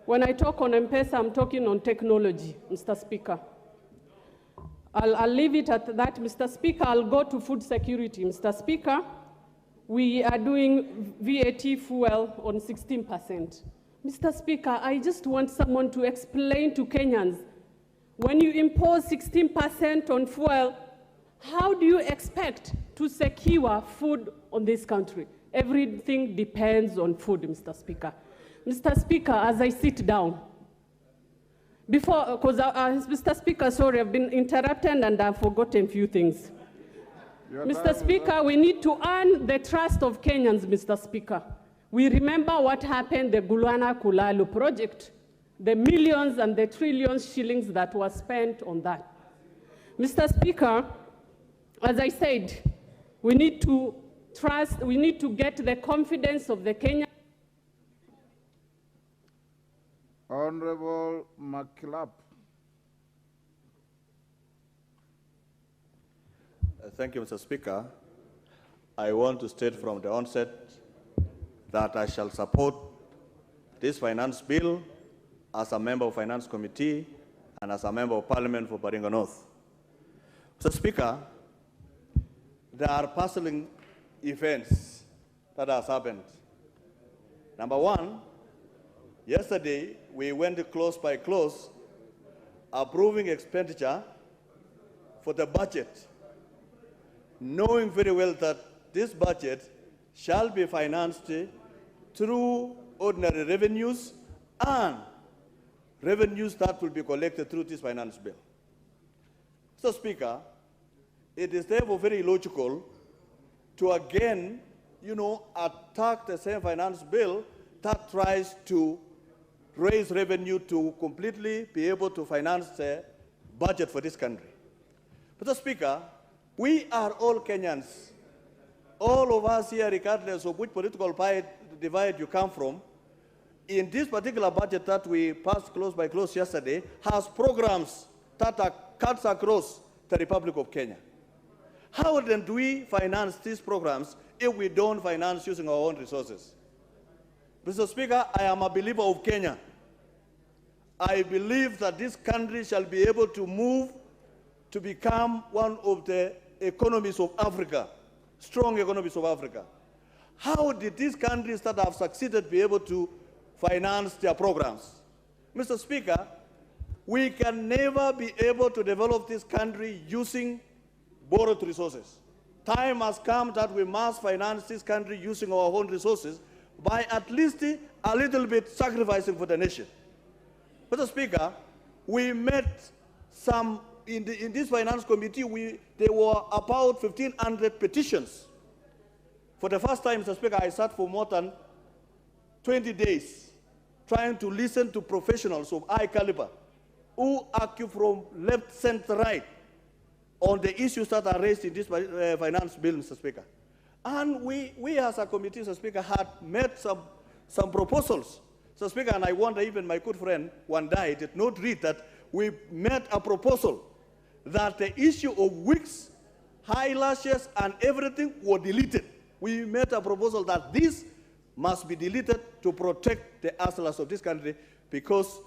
When I talk on M-Pesa, I'm talking on technology, Mr. Speaker. I'll leave it at that, Mr. Speaker. I'll go to food security, Mr. Speaker. We are doing VAT fuel on 16%. Mr. Speaker, I just want someone to explain to Kenyans, when you impose 16% on fuel, how do you expect to secure food on this country? Everything depends on food, Mr. Speaker. Mr. Speaker, as I sit down, Mr. Speaker, sorry, I've been interrupted and I've forgotten a few things. Your time Mr. is Speaker, up. we need to earn the trust of Kenyans, Mr. Speaker. We remember what happened, the Gulwana Kulalu project, the millions and the trillions shillings that were spent on that. Mr. Speaker, as I said, we need to trust, we need to get the confidence of the Kenyan. Honorable Makilap. Thank you, Mr. Speaker. I want to state from the onset that I shall support this finance bill as a member of Finance Committee and as a member of Parliament for Baringo North. Mr. Speaker, there are puzzling events that has happened. Number one, yesterday we went close by close approving expenditure for the budget, knowing very well that this budget shall be financed through ordinary revenues and revenues that will be collected through this finance bill. Mr. Speaker, it is therefore very illogical to again, attack the same finance bill that tries to raise revenue to completely be able to finance the budget for this country. Mr. Speaker, we are all Kenyans. All of us here, regardless of which political divide you come from, in this particular budget that we passed close by close yesterday, has programs that are cuts across the Republic of Kenya. How then do we finance these programs if we don't finance using our own resources? Mr. Speaker, I am a believer of Kenya. I believe that this country shall be able to move to become one of the economies of Africa, strong economies of Africa. How did these countries that have succeeded be able to finance their programs? Mr. Speaker, we can never be able to develop this country using borrowed resources. Time has come that we must finance this country using our own resources by at least a little bit sacrificing for the nation. Mr. Speaker, we met some, in this finance committee, there were about 1,500 petitions. For the first time, Mr. Speaker, I sat for more than 20 days trying to listen to professionals of high caliber who argue from left, center, right on the issues that are raised in this finance bill, Mr. Speaker. And we as a committee, Mr. Speaker, had made some proposals, Mr. Speaker, and I wonder even my good friend Wandai did not read that we made a proposal that the issue of wigs, eyelashes, and everything were deleted. We made a proposal that this must be deleted to protect the hustlers of this country, because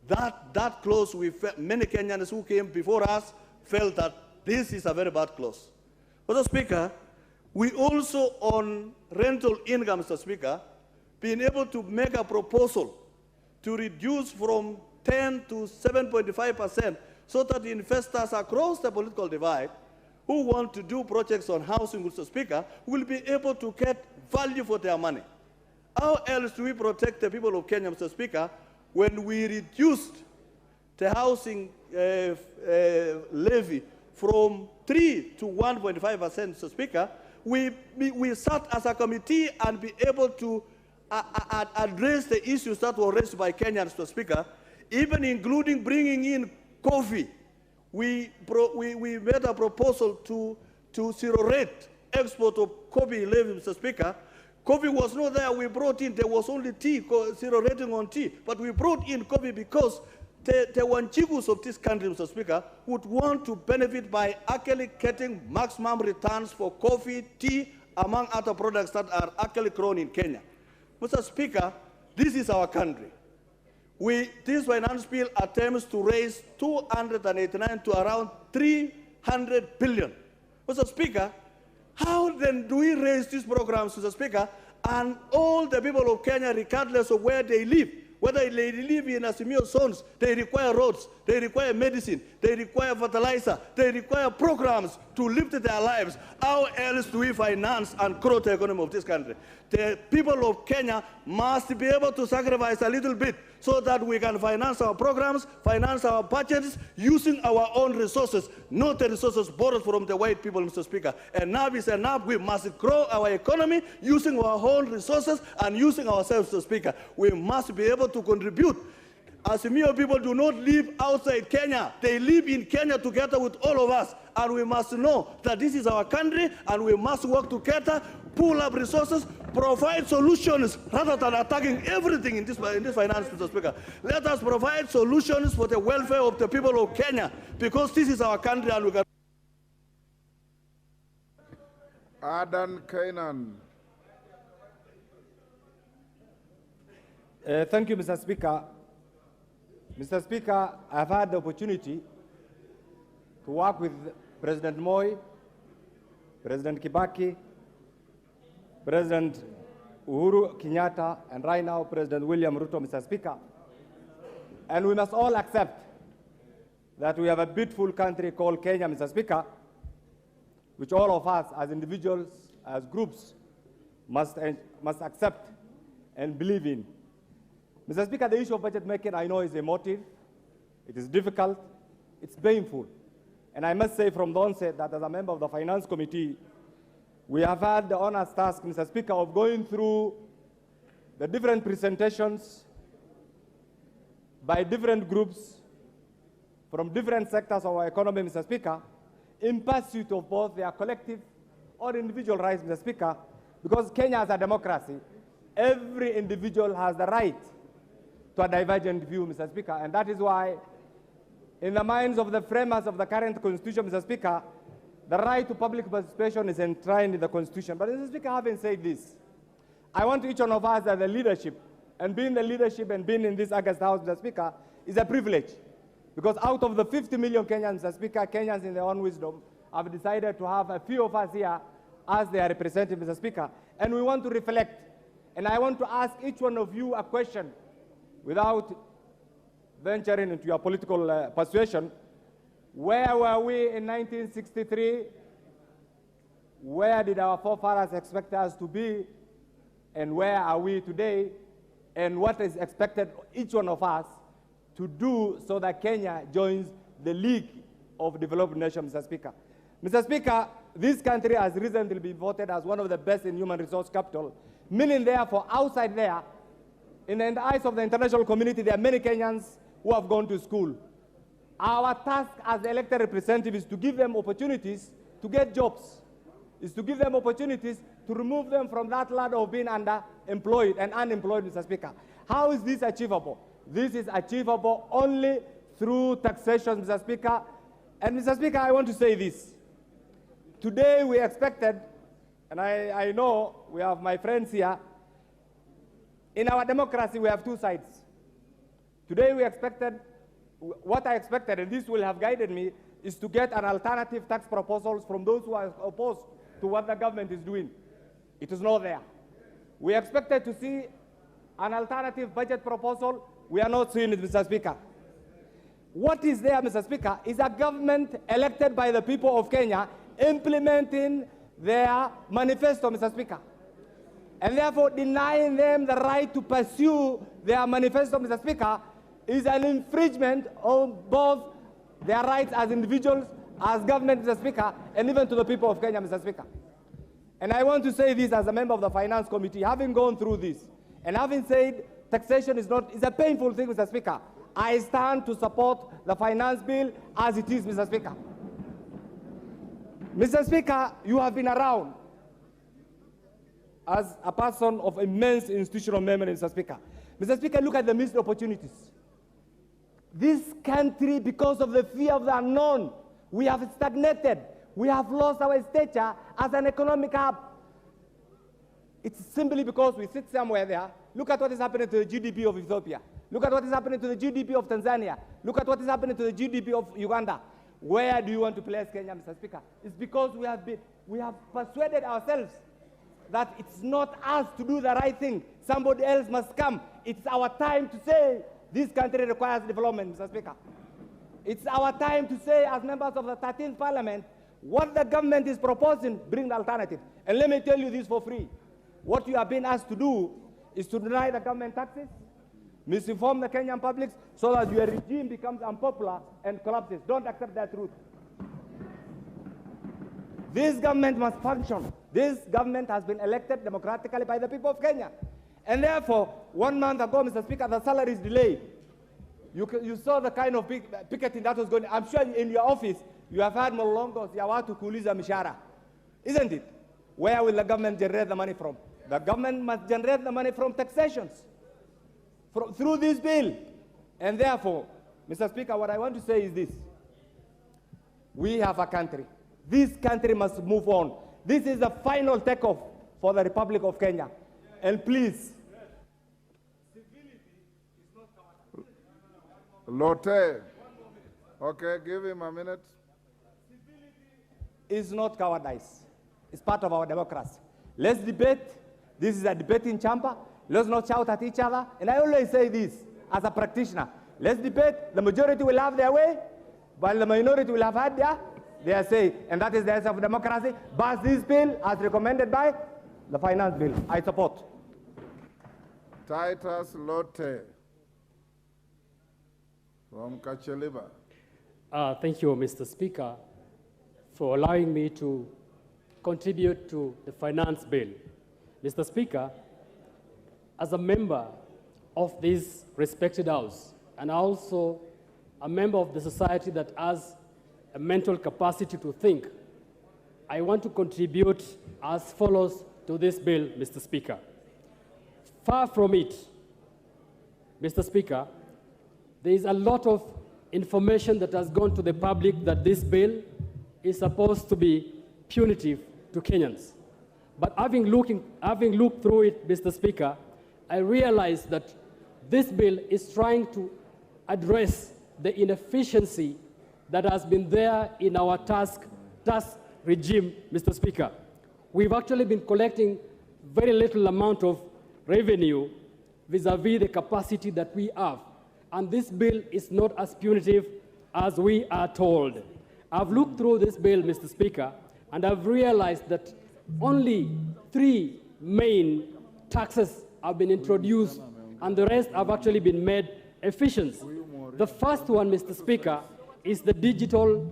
that clause, many Kenyans who came before us felt that this is a very bad clause. Mr. Speaker, we also on rental income, Mr. Speaker, been able to make a proposal to reduce from 10 to 7.5% so that the investors across the political divide who want to do projects on housing, Mr. Speaker, will be able to get value for their money. How else do we protect the people of Kenya, Mr. Speaker, when we reduced the housing levy from 3 to 1.5%, Mr. Speaker? We sat as a committee and be able to address the issues that were raised by Kenyans, Mr. Speaker, even including bringing in coffee. We made a proposal to zero rate export of coffee levy, Mr. Speaker. Coffee was not there, we brought in, there was only tea, zero rating on tea, but we brought in coffee because the Wanjigus of this country, Mr. Speaker, would want to benefit by actually getting maximum returns for coffee, tea, among other products that are actually grown in Kenya. Mr. Speaker, this is our country. This finance bill attempts to raise 289 to around 300 billion. Mr. Speaker, how then do we raise these programs, Mr. Speaker, and all the people of Kenya, regardless of where they live, whether they live in Azimio zones, they require roads, they require medicine, they require fertilizer, they require programs to lift their lives. How else do we finance and grow the economy of this country? The people of Kenya must be able to sacrifice a little bit so that we can finance our programs, finance our budgets, using our own resources, not the resources borrowed from the white people, Mr. Speaker. Enough is enough. We must grow our economy using our own resources and using ourselves, Mr. Speaker. We must be able to contribute. Azimio people do not live outside Kenya. They live in Kenya together with all of us. And we must know that this is our country and we must work together, pull up resources, provide solutions rather than attacking everything in this finance, Mr. Speaker. Let us provide solutions for the welfare of the people of Kenya because this is our country and we can. Adan Kainan. Thank you, Mr. Speaker. Mr. Speaker, I've had the opportunity to work with President Moi, President Kibaki, President Uhuru Kenyatta, and right now President William Ruto, Mr. Speaker. And we must all accept that we have a beautiful country called Kenya, Mr. Speaker, which all of us as individuals, as groups, must accept and believe in. Mr. Speaker, the issue of budget making, I know, is emotive, it is difficult, it's painful. And I must say from the onset that as a member of the Finance Committee, we have had the honest task, Mr. Speaker, of going through the different presentations by different groups from different sectors of our economy, Mr. Speaker, in pursuit of both their collective or individual rights, Mr. Speaker, because Kenya is a democracy. Every individual has the right to a divergent view, Mr. Speaker, and that is why, in the minds of the framers of the current Constitution, Mr. Speaker, the right to public participation is enshrined in the Constitution. But, Mr. Speaker, having said this, I want each one of us as the leadership, and being the leadership and being in this August House, Mr. Speaker, is a privilege. Because out of the 50 million Kenyans, Mr. Speaker, Kenyans in their own wisdom have decided to have a few of us here as their representative, Mr. Speaker, and we want to reflect. And I want to ask each one of you a question without venturing into your political persuasion. Where were we in 1963? Where did our forefathers expect us to be? And where are we today? And what is expected of each one of us to do so that Kenya joins the League of Developed Nations, Mr. Speaker? Mr. Speaker, this country has recently been voted as one of the best in human resource capital, meaning therefore outside there, in the eyes of the international community, there are many Kenyans who have gone to school. Our task as elected representatives is to give them opportunities to get jobs, is to give them opportunities to remove them from that ladder of being underemployed and unemployed, Mr. Speaker. How is this achievable? This is achievable only through taxation, Mr. Speaker. And, Mr. Speaker, I want to say this. Today we expected, and I know we have my friends here, in our democracy we have two sides. Today we expected, what I expected, and this will have guided me, is to get an alternative tax proposals from those who are opposed to what the government is doing. It is not there. We expected to see an alternative budget proposal. We are not seeing it, Mr. Speaker. What is there, Mr. Speaker, is a government elected by the people of Kenya implementing their manifesto, Mr. Speaker, and therefore denying them the right to pursue their manifesto, Mr. Speaker, is an infringement of both their rights as individuals, as government, Mr. Speaker, and even to the people of Kenya, Mr. Speaker. And I want to say this as a member of the Finance Committee, having gone through this, and having said taxation is a painful thing, Mr. Speaker, I stand to support the finance bill as it is, Mr. Speaker. Mr. Speaker, you have been around as a person of immense institutional memory, Mr. Speaker. Mr. Speaker, look at the missed opportunities. This country, because of the fear of the unknown, we have stagnated. We have lost our stature as an economic hub. It's simply because we sit somewhere there. Look at what is happening to the GDP of Ethiopia. Look at what is happening to the GDP of Tanzania. Look at what is happening to the GDP of Uganda. Where do you want to place Kenya, Mr. Speaker? It's because we have persuaded ourselves that it's not us to do the right thing. Somebody else must come. It's our time to say this country requires development, Mr. Speaker. It's our time to say, as members of the 13th Parliament, what the government is proposing, bring the alternative. And let me tell you this for free. What you have been asked to do is to deny the government taxes, misinform the Kenyan public so that your regime becomes unpopular and collapses. Don't accept that truth. This government must function. This government has been elected democratically by the people of Kenya. And therefore, 1 month ago, Mr. Speaker, the salary is delayed. You saw the kind of picketing that was going on. I'm sure in your office, you have had Molongos, ya watu kuuliza mishahara. Isn't it? Where will the government generate the money from? The government must generate the money from taxations, through this bill. And therefore, Mr. Speaker, what I want to say is this. We have a country. This country must move on. This is the final takeoff for the Republic of Kenya. And please. Lote. Okay, give him a minute. Is not cowardice. It's part of our democracy. Let's debate. This is a debating chamber. Let's not shout at each other. And I always say this as a practitioner. Let's debate. The majority will have their way, while the minority will have had their say. And that is the essence of democracy. Pass this bill as recommended by the finance bill. I support. Titus Lote from Kacheliba. Thank you, Mr. Speaker, for allowing me to contribute to the finance bill. Mr. Speaker, as a member of this respected house, and also a member of the society that has a mental capacity to think, I want to contribute as follows to this bill, Mr. Speaker. Far from it, Mr. Speaker, there is a lot of information that has gone to the public that this bill is supposed to be punitive to Kenyans. But having looked through it, Mr. Speaker, I realized that this bill is trying to address the inefficiency that has been there in our tax regime, Mr. Speaker. We've actually been collecting very little amount of revenue vis-a-vis the capacity that we have. And this bill is not as punitive as we are told. I've looked through this bill, Mr. Speaker, and I've realized that only 3 main taxes have been introduced, and the rest have actually been made efficient. The first one, Mr. Speaker, is the digital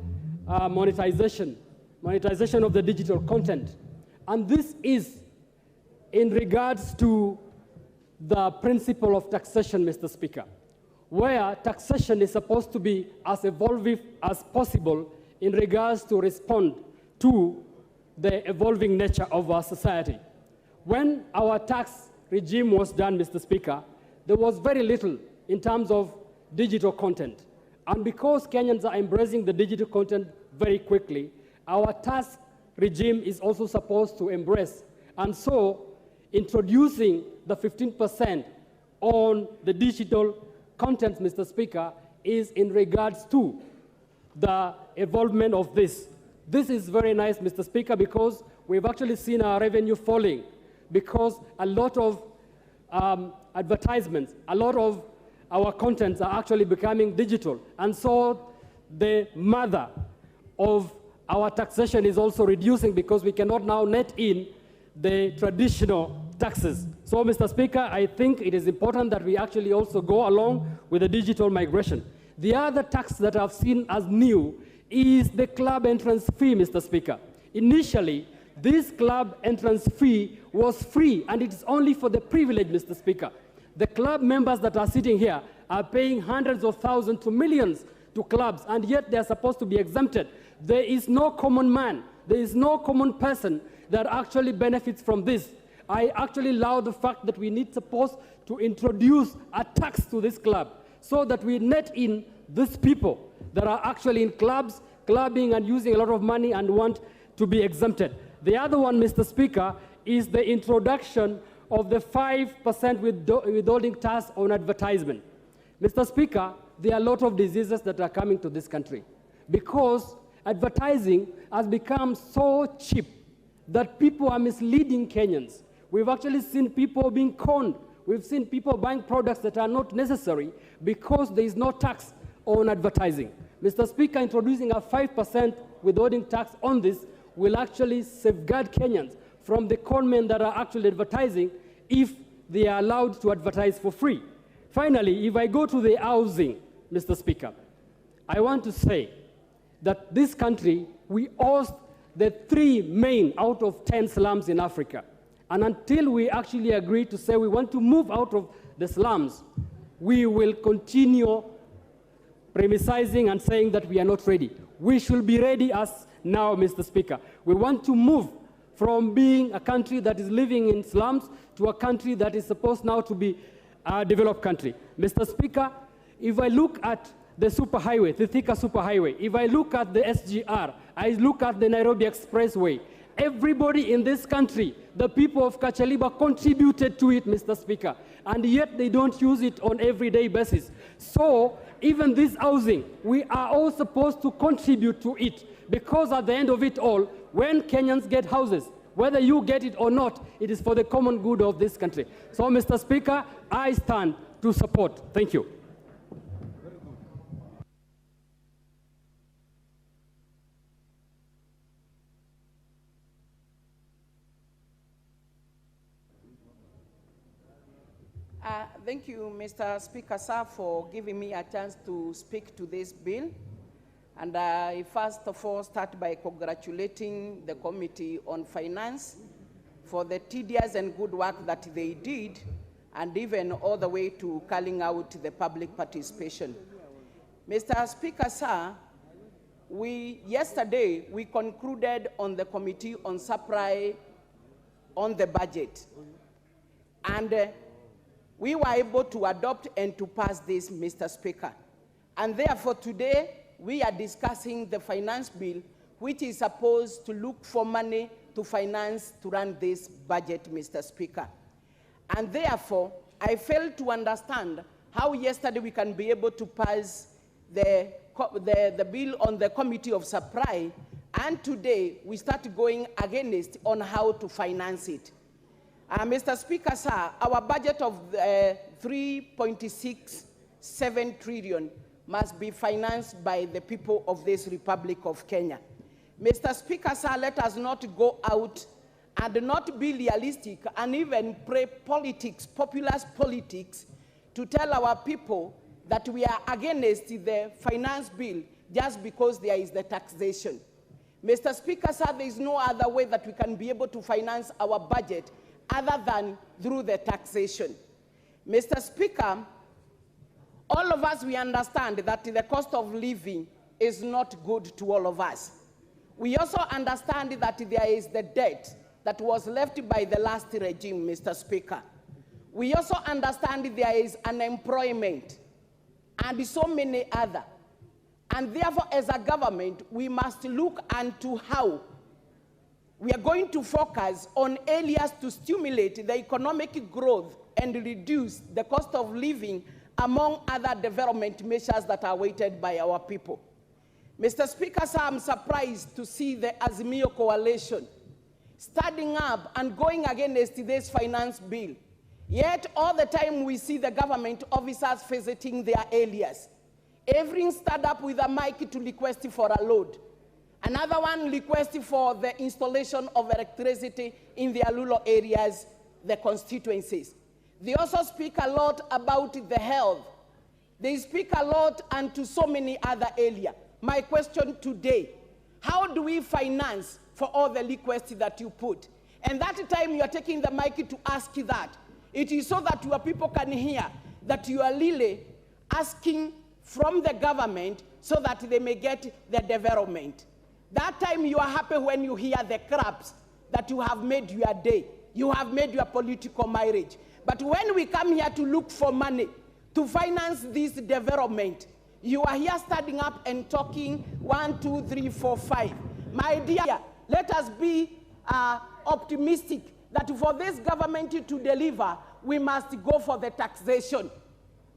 monetization of the digital content. And this is in regards to the principle of taxation, Mr. Speaker, where taxation is supposed to be as evolving as possible in regards to respond to the evolving nature of our society. When our tax regime was done, Mr. Speaker, there was very little in terms of digital content. And because Kenyans are embracing the digital content very quickly, our tax regime is also supposed to embrace. And so, introducing the 15% on the digital content, Mr. Speaker, is in regards to the evolvement of this. This is very nice, Mr. Speaker, because we've actually seen our revenue falling because a lot of advertisements, a lot of our contents are actually becoming digital. And so the mother of our taxation is also reducing because we cannot now net in the traditional taxes. So, Mr. Speaker, I think it is important that we actually also go along with the digital migration. The other tax that I've seen as new is the club entrance fee, Mr. Speaker. Initially, this club entrance fee was free, and it's only for the privileged, Mr. Speaker. The club members that are sitting here are paying hundreds of thousands to millions to clubs, and yet they are supposed to be exempted. There is no common man, there is no common person that actually benefits from this. I actually allow the fact that we need supposed to introduce a tax to this club so that we net in these people that are actually in clubs, clubbing and using a lot of money and want to be exempted. The other one, Mr. Speaker, is the introduction of the 5% withholding tax on advertisement. Mr. Speaker, there are a lot of diseases that are coming to this country because advertising has become so cheap that people are misleading Kenyans. We've actually seen people being conned. We've seen people buying products that are not necessary because there is no tax on advertising. Mr. Speaker, introducing a 5% withholding tax on this will actually safeguard Kenyans from the conmen that are actually advertising if they are allowed to advertise for free. Finally, if I go to the housing, Mr. Speaker, I want to say that this country, we host the 3 main out of 10 slums in Africa. And until we actually agree to say we want to move out of the slums, we will continue premising and saying that we are not ready. We should be ready as now, Mr. Speaker. We want to move from being a country that is living in slums to a country that is supposed now to be a developed country. Mr. Speaker, if I look at the superhighway, the Thika superhighway, if I look at the SGR, I look at the Nairobi Expressway, everybody in this country, the people of Kachaliba contributed to it, Mr. Speaker, and yet they don't use it on everyday basis. So even this housing, we are all supposed to contribute to it, because at the end of it all, when Kenyans get houses, whether you get it or not, it is for the common good of this country. So, Mr. Speaker, I stand to support. Thank you. Thank you, Mr. Speaker, sir, for giving me a chance to speak to this bill. And I first of all start by congratulating the Committee on Finance for the tedious and good work that they did, and even all the way to calling out the public participation. Mr. Speaker, sir, yesterday we concluded on the Committee on Supply on the budget. And we were able to adopt and to pass this, Mr. Speaker. And therefore today, we are discussing the finance bill, which is supposed to look for money to finance to run this budget, Mr. Speaker. And therefore, I failed to understand how yesterday we can be able to pass the bill on the Committee of Supply, and today we start going against on how to finance it. Mr. Speaker, sir, our budget of 3.67 trillion must be financed by the people of this Republic of Kenya. Mr. Speaker, sir, let us not go out and not be realistic and even play politics, populist politics, to tell our people that we are against the finance bill just because there is the taxation. Mr. Speaker, sir, there is no other way that we can be able to finance our budget other than through the taxation. Mr. Speaker, all of us, we understand that the cost of living is not good to all of us. We also understand that there is the debt that was left by the last regime, Mr. Speaker. We also understand there is unemployment and so many other. And therefore, as a government, we must look into how we are going to focus on areas to stimulate the economic growth and reduce the cost of living, among other development measures that are awaited by our people. Mr. Speaker, sir, I'm surprised to see the Azimio coalition standing up and going against this finance bill. Yet all the time we see the government officers visiting their areas. Every stand up with a mic to request for a load. Another one requesting for the installation of electricity in their rural areas, the constituencies. They also speak a lot about the health. They speak a lot and to so many other areas. My question today, how do we finance for all the requests that you put? And that time you are taking the mic to ask that. It is so that your people can hear that you are really asking from the government so that they may get the development. That time you are happy when you hear the crabs that you have made your day. You have made your political marriage. But when we come here to look for money to finance this development, you are here standing up and talking 1, 2, 3, 4, 5. My dear, let us be optimistic that for this government to deliver, we must go for the taxation.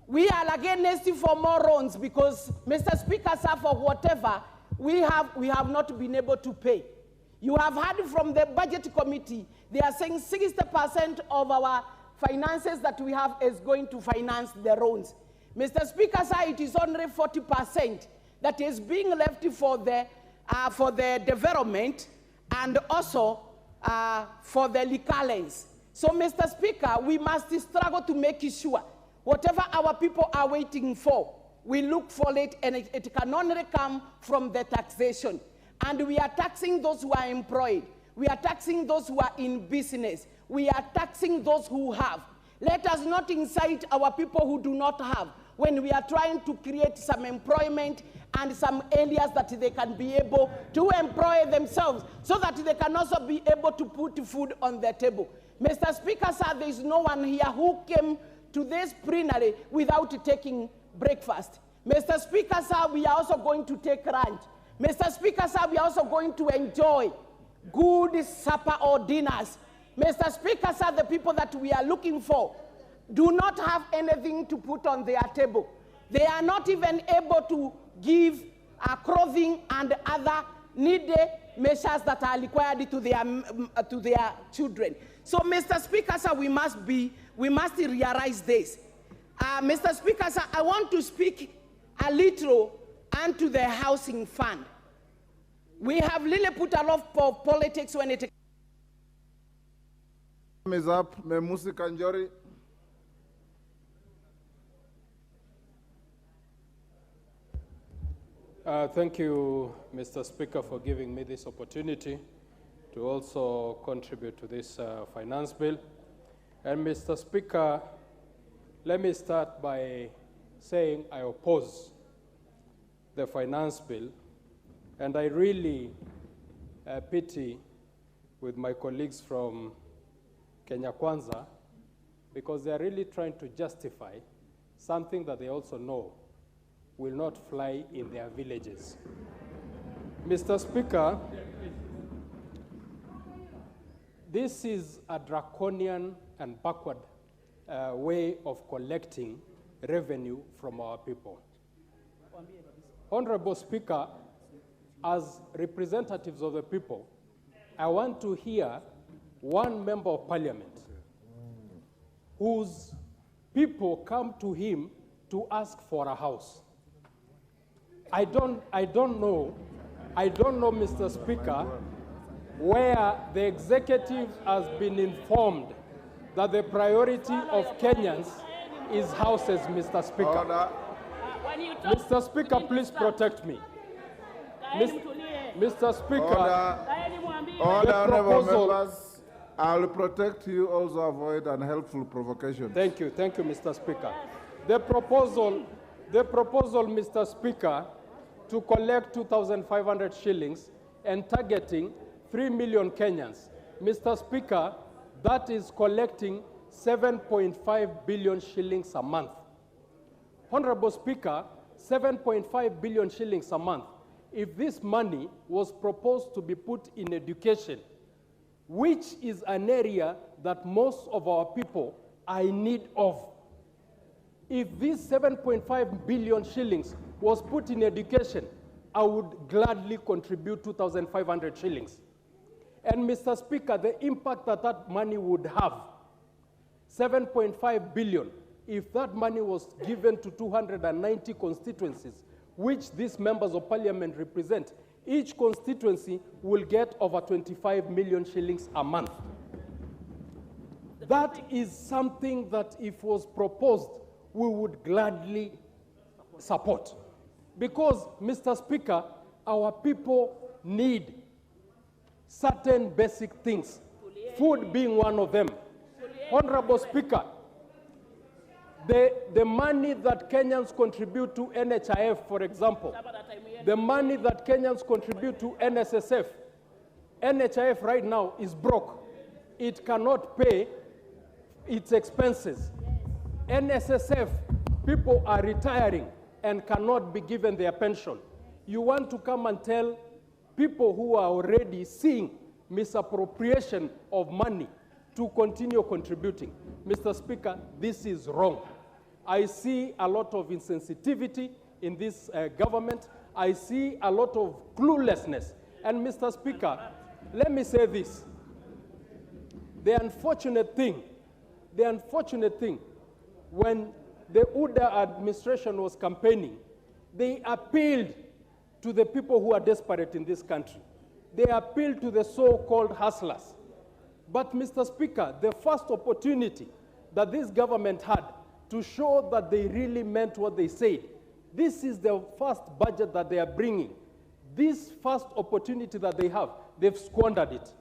We are against for more loans because, Mr. Speaker, sir, for whatever we have not been able to pay. You have heard from the budget committee, they are saying 60% of our finances that we have is going to finance the loans. Mr. Speaker, sir, it is only 40% that is being left for the development and also for the recurrence. So, Mr. Speaker, we must struggle to make sure Whatever our people are waiting for, we look for it, and it can only come from the taxation. And we are taxing those who are employed. We are taxing those who are in business. We are taxing those who have. Let us not incite our people who do not have when we are trying to create some employment and some areas that they can be able to employ themselves so that they can also be able to put food on their table. Mr. Speaker, sir, there is no one here who came to this plenary without taking breakfast. Mr. Speaker, sir, we are also going to take lunch. Mr. Speaker, sir, we are also going to enjoy good supper or dinners. Mr. Speaker, sir, the people that we are looking for do not have anything to put on their table. They are not even able to give clothing and other needed measures that are required to their children. So, Mr. Speaker, sir, we must realize this. Mr. Speaker, sir, I want to speak a little onto the housing fund. We have really put a lot of politics when it... Time is up. Memusi Kanjori. Thank you, Mr. Speaker, for giving me this opportunity to also contribute to this finance bill. And Mr. Speaker, let me start by saying I oppose the finance bill, and I really pity with my colleagues from Kenya Kwanza, because they are really trying to justify something that they also know will not fly in their villages. Mr. Speaker, this is a draconian and backward way of collecting revenue from our people. Honorable Speaker, as representatives of the people, I want to hear one member of parliament whose people come to him to ask for a house. I don't know, Mr. Speaker, where the executive has been informed that the priority of Kenyans is houses, Mr. Speaker. Order. Mr. Speaker, please protect me. Mr. Speaker, Order, honorable members. I'll protect you, also avoid unhelpful provocations. Thank you, Mr. Speaker. The proposal, Mr. Speaker, to collect 2,500 shillings and targeting 3 million Kenyans. Mr. Speaker, that is collecting 7.5 billion shillings a month. Honorable Speaker, 7.5 billion shillings a month. If this money was proposed to be put in education, which is an area that most of our people are in need of, if this 7.5 billion shillings was put in education, I would gladly contribute 2,500 shillings. And Mr. Speaker, the impact that money would have, 7.5 billion, if that money was given to 290 constituencies, which these members of parliament represent, each constituency will get over 25 million shillings a month. That is something that if was proposed, we would gladly support. Because, Mr. Speaker, our people need certain basic things, food being one of them. Honorable Speaker, the money that Kenyans contribute to NHIF, for example, the money that Kenyans contribute to NSSF, NHIF right now is broke. It cannot pay its expenses. NSSF, people are retiring and cannot be given their pension. You want to come and tell people who are already seeing misappropriation of money to continue contributing. Mr. Speaker, this is wrong. I see a lot of insensitivity in this government. I see a lot of cluelessness. And Mr. Speaker, let me say this. The unfortunate thing, when the UDA administration was campaigning, they appealed to the people who are desperate in this country. They appealed to the so-called hustlers. But, Mr. Speaker, the first opportunity that this government had to show that they really meant what they said. This is the first budget that they are bringing. This first opportunity that they have, they've squandered it.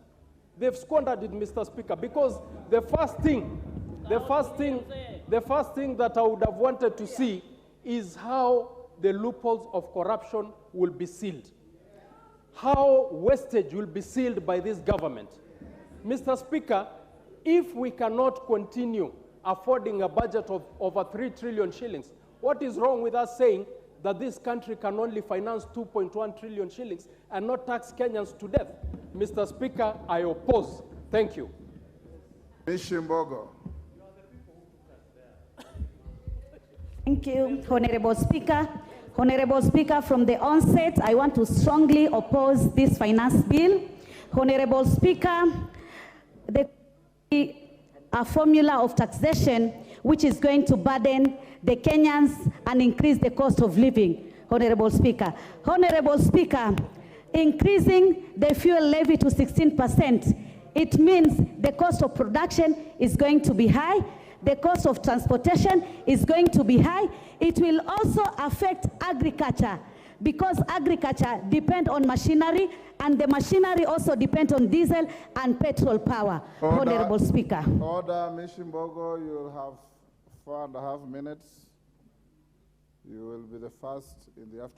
They've squandered it, Mr. Speaker, because the first thing that I would have wanted to see is how the loopholes of corruption will be sealed, how wastage will be sealed by this government. Mr. Speaker, if we cannot continue affording a budget of over 3 trillion shillings, what is wrong with us saying that this country can only finance 2.1 trillion shillings and not tax Kenyans to death? Mr. Speaker, I oppose. Thank you. Mishimbogo. Thank you, Honorable Speaker. Honorable Speaker, from the onset, I want to strongly oppose this finance bill. Honorable Speaker, a formula of taxation which is going to burden the Kenyans and increase the cost of living, Honorable Speaker. Honorable Speaker, increasing the fuel levy to 16%, it means the cost of production is going to be high, the cost of transportation is going to be high. It will also affect agriculture because agriculture depends on machinery and the machinery also depends on diesel and petrol power. Order. Honorable Speaker. Order, Mishimbogo, you'll have 4.5 minutes. You will be the first in the afternoon.